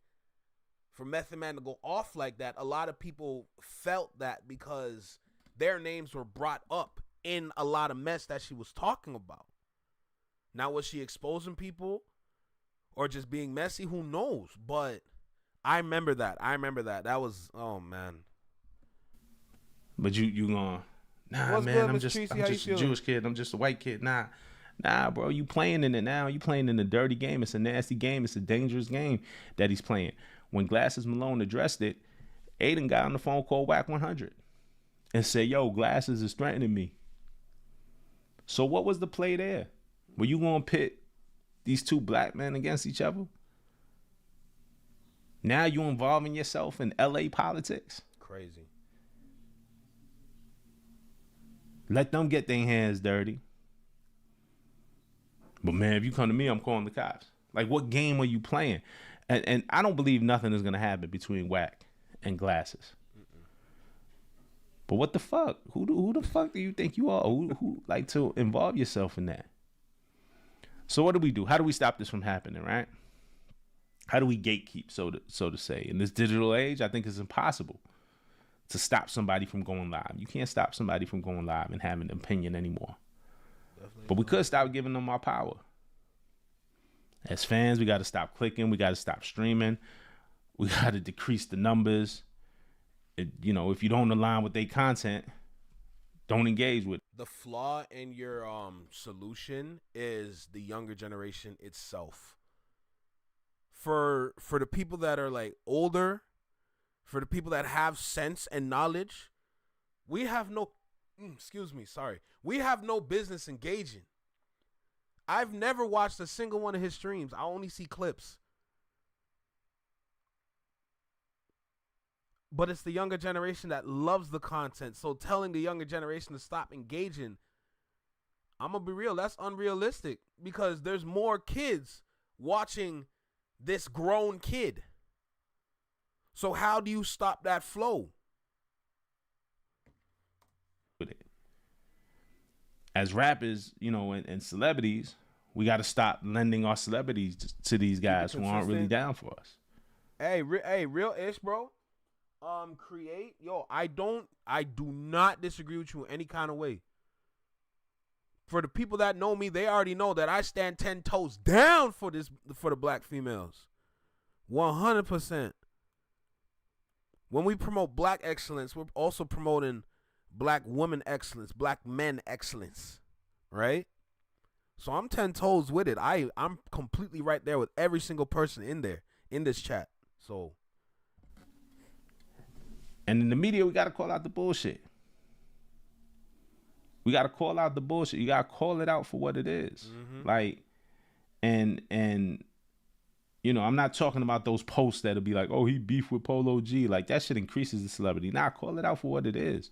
[SPEAKER 2] for Method Man to go off like that, a lot of people felt that because their names were brought up in a lot of mess that she was talking about. Now, was she exposing people or just being messy? Who knows? But I remember that. That was, oh man.
[SPEAKER 13] But you going, nah,
[SPEAKER 2] what's
[SPEAKER 13] man,
[SPEAKER 2] good,
[SPEAKER 13] I'm just a Jewish kid. I'm just a white kid. Nah, bro, you playing in it now. You playing in a dirty game. It's a nasty game. It's a dangerous game that he's playing. When Glasses Malone addressed it, Adin got on the phone, called Wack 100 and said, yo, Glasses is threatening me. So what was the play there? Were you going to pit these two black men against each other? Now you involving yourself in LA politics?
[SPEAKER 2] Crazy.
[SPEAKER 13] Let them get their hands dirty. But man, if you come to me, I'm calling the cops. Like, what game are you playing? And I don't believe nothing is going to happen between Wack and Glasses. But what the fuck? Who the fuck do you think you are? Who like to involve yourself in that? So what do we do? How do we stop this from happening, right? How do we gatekeep, so to say? In this digital age, I think it's impossible to stop somebody from going live. You can't stop somebody from going live and having an opinion anymore. Definitely. But we could stop giving them our power. As fans, we got to stop clicking. We got to stop streaming. We got to decrease the numbers. If you don't align with their content, don't engage with it.
[SPEAKER 2] The flaw in your solution is the younger generation itself. For the people that are like older, for the people that have sense and knowledge, we have no business engaging. I've never watched a single one of his streams. I only see clips. But it's the younger generation that loves the content. So telling the younger generation to stop engaging, I'm going to be real, that's unrealistic because there's more kids watching this grown kid. So how do you stop that flow?
[SPEAKER 13] As rappers, and celebrities, we got to stop lending our celebrities to these guys who aren't really down for us.
[SPEAKER 2] Hey, real ish, bro. Create, yo. I do not disagree with you in any kind of way. For the people that know me, they already know that I stand 10 toes down for the black females. 100%. When we promote black excellence, we're also promoting black woman excellence, black men excellence, right? So I'm 10 toes with it. I'm completely right there with every single person in there, in this chat. So.
[SPEAKER 13] And in the media, we got to call out the bullshit. We got to call out the bullshit. You got to call it out for what it is. Mm-hmm. Like, and you know, I'm not talking about those posts that'll be like, oh, he beef with Polo G. Like, that shit increases the celebrity. Nah, call it out for what it is.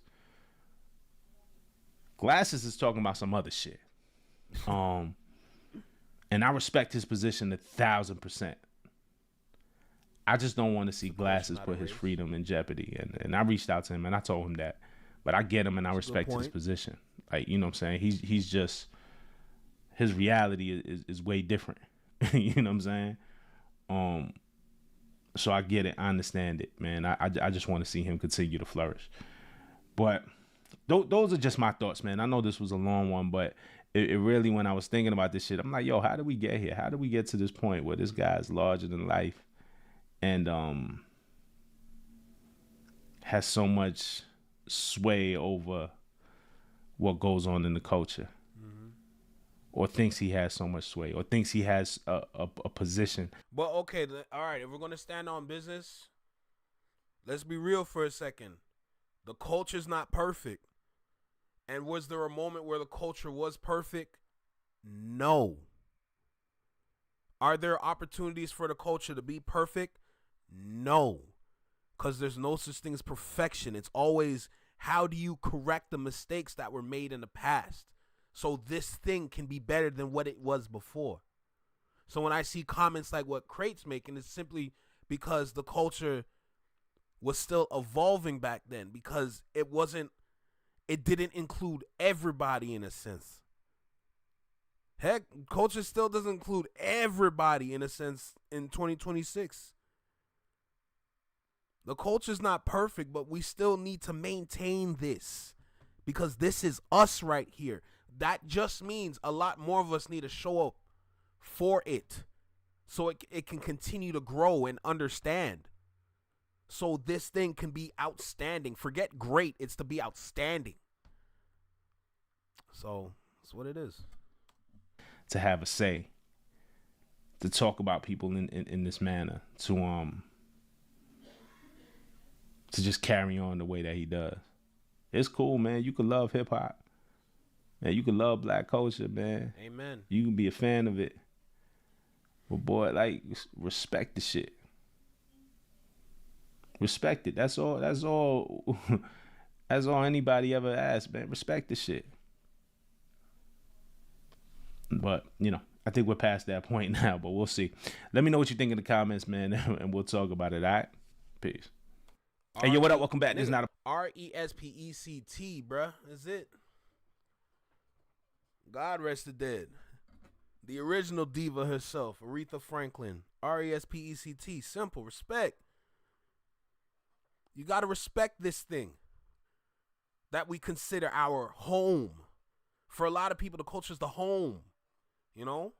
[SPEAKER 13] Glasses is talking about some other shit. And I respect his position 1,000%. I just don't want to see Glasses put his freedom in jeopardy. And I reached out to him and I told him that. But I get him and I respect his position. Like, you know what I'm saying? He's just, his reality is way different. You know what I'm saying? So I get it. I understand it, man. I just want to see him continue to flourish. But those are just my thoughts, man. I know this was a long one, but it really, when I was thinking about this shit, I'm like, yo, how did we get here? How did we get to this point where this guy's larger than life and has so much sway over what goes on in the culture? Or thinks he has so much sway, or thinks he has a position.
[SPEAKER 2] But okay, all right, if we're going to stand on business, let's be real for a second. The culture's not perfect. And was there a moment where the culture was perfect? No. Are there opportunities for the culture to be perfect? No. Because there's no such thing as perfection. It's always, how do you correct the mistakes that were made in the past? So this thing can be better than what it was before. So when I see comments like what Crate's making, it's simply because the culture was still evolving back then, because it didn't include everybody in a sense. Heck, culture still doesn't include everybody in a sense in 2026. The culture's not perfect, but we still need to maintain this because this is us right here. That just means a lot more of us need to show up for it so it can continue to grow and understand. So this thing can be outstanding. Forget great, it's to be outstanding. So that's what it is.
[SPEAKER 13] To have a say, to talk about people in this manner, to just carry on the way that he does. It's cool, man. You can love hip hop. Man, you can love black culture, man.
[SPEAKER 2] Amen.
[SPEAKER 13] You can be a fan of it. But boy, like, respect the shit. Respect it. That's all. That's all. That's all anybody ever asks, man. Respect the shit. But, you know, I think we're past that point now, but we'll see. Let me know what you think in the comments, man, and we'll talk about it, all right? Peace. Hey, yo, what up? Welcome back. This is not a...
[SPEAKER 2] RESPECT, bruh. Is it? God rest the dead. The original diva herself, Aretha Franklin. RESPECT. Simple. Respect. You got to respect this thing that we consider our home. For a lot of people, the culture is the home. You know?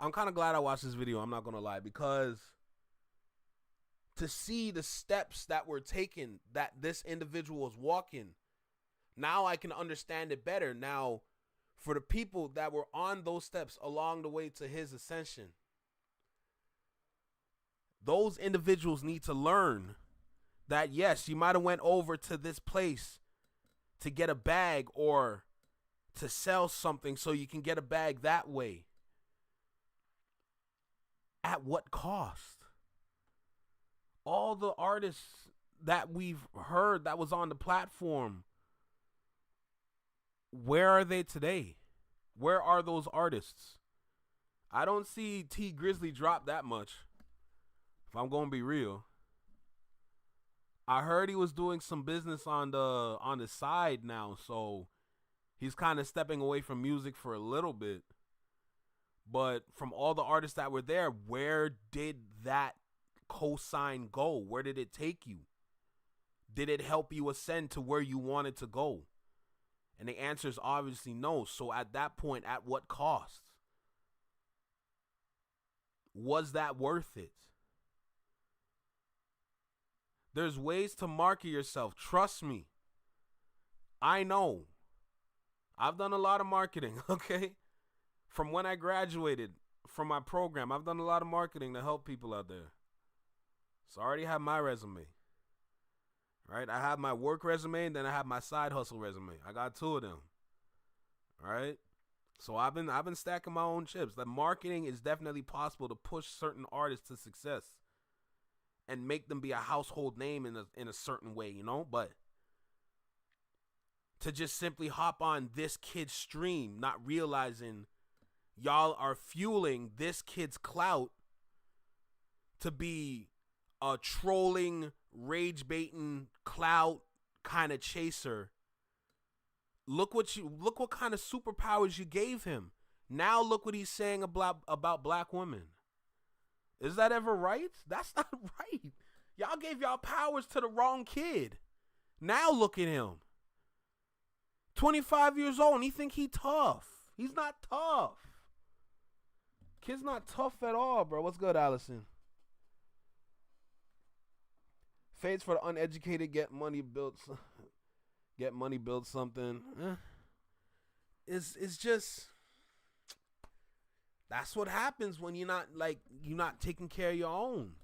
[SPEAKER 2] I'm kind of glad I watched this video, I'm not going to lie, because to see the steps that were taken, that this individual was walking, now I can understand it better. Now, for the people that were on those steps along the way to his ascension, those individuals need to learn that, yes, you might have went over to this place to get a bag or to sell something so you can get a bag that way. At what cost? All the artists that we've heard that was on the platform, where are they today? Where are those artists? I don't see T Grizzly drop that much, if I'm going to be real. I heard he was doing some business on the side now, so he's kind of stepping away from music for a little bit. But from all the artists that were there, where did that cosign go? Where did it take you? Did it help you ascend to where you wanted to go? And the answer is obviously no. So at that point, at what cost? Was that worth it? There's ways to market yourself. Trust me. I know. I've done a lot of marketing, okay? From when I graduated from my program, I've done a lot of marketing to help people out there. So I already have my resume. Right? I have my work resume and then I have my side hustle resume. I got 2 of them. All right? So I've been stacking my own chips. The marketing is definitely possible to push certain artists to success and make them be a household name in a certain way, you know? But to just simply hop on this kid's stream, not realizing y'all are fueling this kid's clout to be a trolling, rage baiting, clout kind of chaser. Look what kind of superpowers you gave him. Now look what he's saying about black women. Is that ever right? That's not right. Y'all gave y'all powers to the wrong kid. Now look at him. 25 years old and he think he tough. He's not tough. Kid's not tough at all, bro. What's good, Allison? Fades for the uneducated, get money built something. It's just, that's what happens when you're not taking care of your own.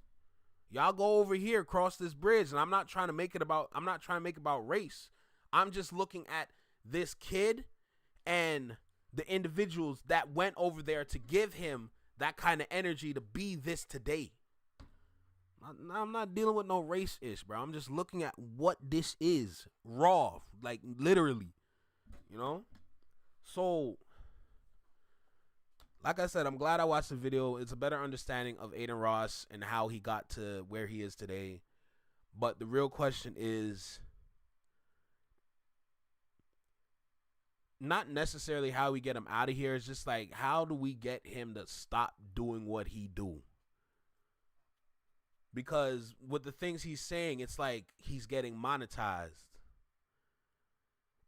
[SPEAKER 2] Y'all go over here, cross this bridge, and I'm not trying to make it about race. I'm just looking at this kid and the individuals that went over there to give him that kind of energy to be this today. I'm not dealing with no race-ish, bro. I'm just looking at what this is. Raw. Like, literally. You know? So, like I said, I'm glad I watched the video. It's a better understanding of Adin Ross and how he got to where he is today. But the real question is not necessarily how we get him out of here. It's just like, how do we get him to stop doing what he do? Because with the things he's saying, it's like he's getting monetized.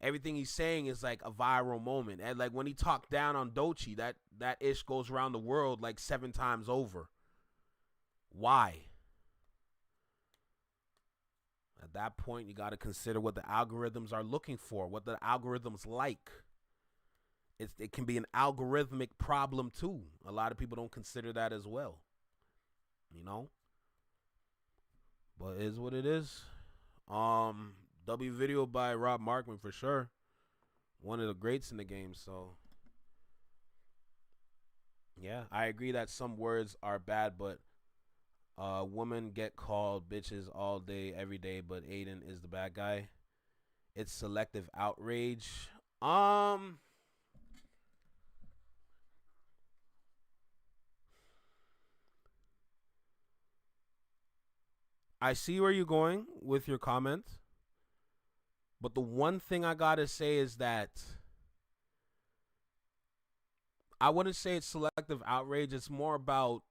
[SPEAKER 2] Everything he's saying is like a viral moment. And like when he talked down on Doechii, that ish goes around the world like 7 times over. Why? At that point, you got to consider what the algorithms are looking for, what the algorithms like. It can be an algorithmic problem too. A lot of people don't consider that as well. You know? But it is what it is. W video by Rob Markman for sure. One of the greats in the game, so yeah, I agree that some words are bad, but women get called bitches all day, every day, but Adin is the bad guy. It's selective outrage. I see where you're going with your comment, but the one thing I gotta say is that I wouldn't say it's selective outrage. It's more about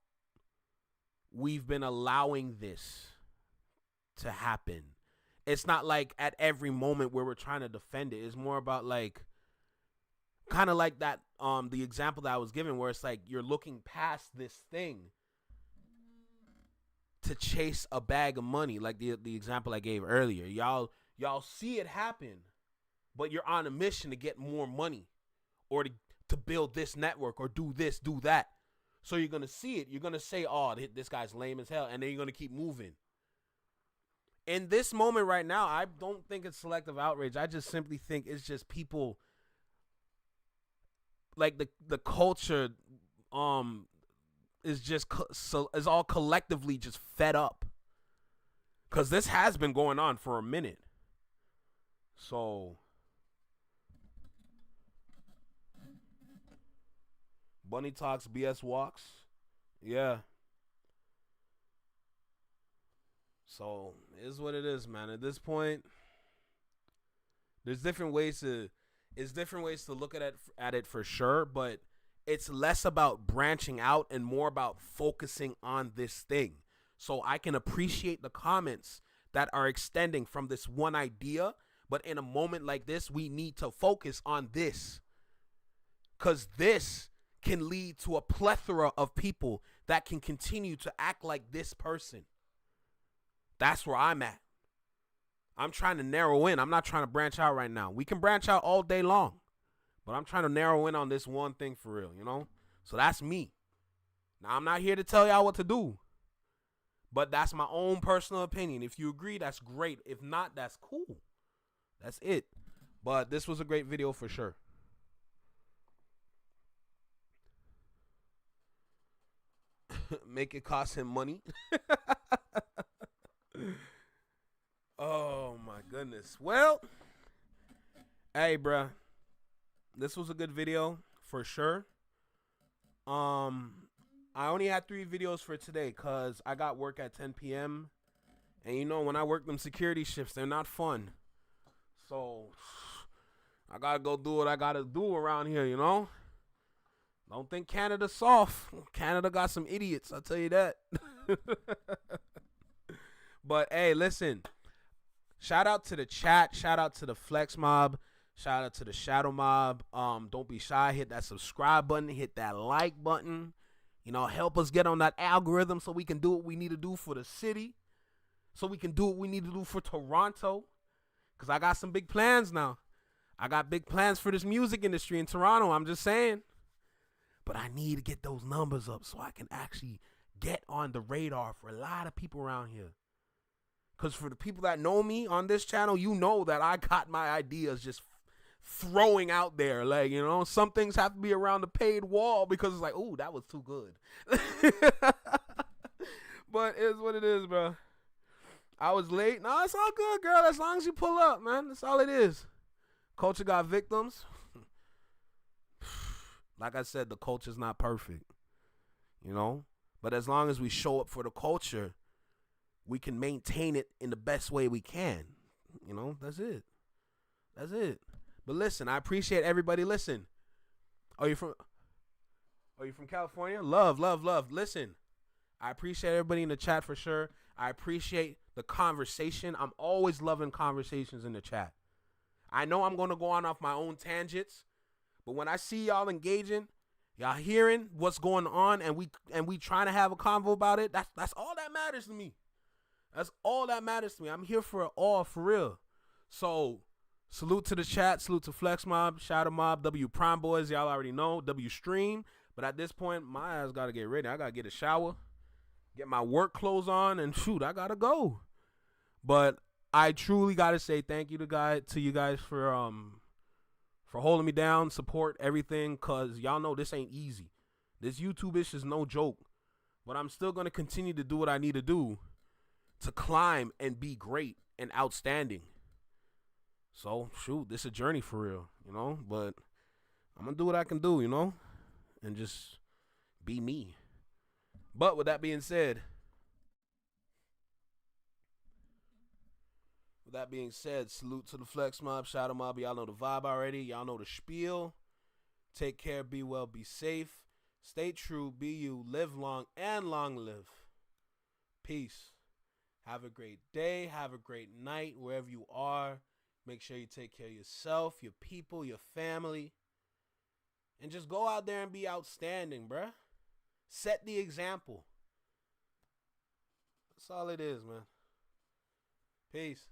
[SPEAKER 2] we've been allowing this to happen. It's not like at every moment where we're trying to defend it. It's more about like, kind of like that, the example that I was given where it's like you're looking past this thing to chase a bag of money, like the example I gave earlier. Y'all see it happen, but you're on a mission to get more money or to build this network or do this, do that. So you're going to see it. You're going to say, oh, this guy's lame as hell, and then you're going to keep moving. In this moment right now, I don't think it's selective outrage. I just simply think it's just people, like the culture is all collectively just fed up, because this has been going on for a minute. So Bunny talks, BS walks. Yeah. So it is what it is, man. At this point, there's different ways to look at it for sure, but it's less about branching out and more about focusing on this thing. So I can appreciate the comments that are extending from this one idea, but in a moment like this, we need to focus on this. Because this can lead to a plethora of people that can continue to act like this person. That's where I'm at. I'm trying to narrow in. I'm not trying to branch out right now. We can branch out all day long, but I'm trying to narrow in on this one thing for real, you know? So that's me. Now, I'm not here to tell y'all what to do, but that's my own personal opinion. If you agree, that's great. If not, that's cool. That's it. But this was a great video for sure. Make it cost him money. Oh my goodness. Well, hey, bruh, this was a good video for sure. I only had 3 videos for today because I got work at 10 p.m. And you know, when I work them security shifts, they're not fun. So I gotta go do what I gotta do around here, you know? Don't think Canada's soft. Canada got some idiots, I'll tell you that. But hey, listen. Shout out to the chat. Shout out to the Flex Mob. Shout out to the Shadow Mob. Don't be shy. Hit that subscribe button. Hit that like button. You know, help us get on that algorithm so we can do what we need to do for the city. So we can do what we need to do for Toronto. Because I got some big plans now. I got big plans for this music industry in Toronto. I'm just saying. But I need to get those numbers up so I can actually get on the radar for a lot of people around here. Because for the people that know me on this channel, you know that I got my ideas just throwing out there. Like, you know, some things have to be around the paid wall because it's like, ooh, that was too good. But it's what it is, bro. I was late. No, it's all good, girl. As long as you pull up, man. That's all it is. Culture got victims. Like I said, the culture's not perfect, you know? But as long as we show up for the culture, we can maintain it in the best way we can. You know, that's it. That's it. But listen, I appreciate everybody. Listen. Are you from California? Love, love, love. Listen, I appreciate everybody in the chat for sure. I appreciate the conversation. I'm always loving conversations in the chat. I know I'm going to go on off my own tangents. But when I see y'all engaging, y'all hearing what's going on, and we trying to have a convo about it, that's all that matters to me. That's all that matters to me. I'm here for it all, for real. So, salute to the chat, salute to Flex Mob, Shadow Mob, W Prime Boys, y'all already know, W Stream. But at this point, my ass got to get ready. I got to get a shower, get my work clothes on, and shoot, I got to go. But I truly got to say thank you to you guys for holding me down, support everything, because y'all know this ain't easy. This YouTube-ish is no joke. But I'm still going to continue to do what I need to do to climb and be great and outstanding. So, shoot, this is a journey for real, you know? But I'm going to do what I can do, you know? And just be me. But with that being said, salute to the Flex Mob, Shadow Mob. Y'all know the vibe already. Y'all know the spiel. Take care, be well, be safe. Stay true, be you, live long, and long live. Peace. Have a great day. Have a great night wherever you are. Make sure you take care of yourself, your people, your family. And just go out there and be outstanding, bruh. Set the example. That's all it is, man. Peace.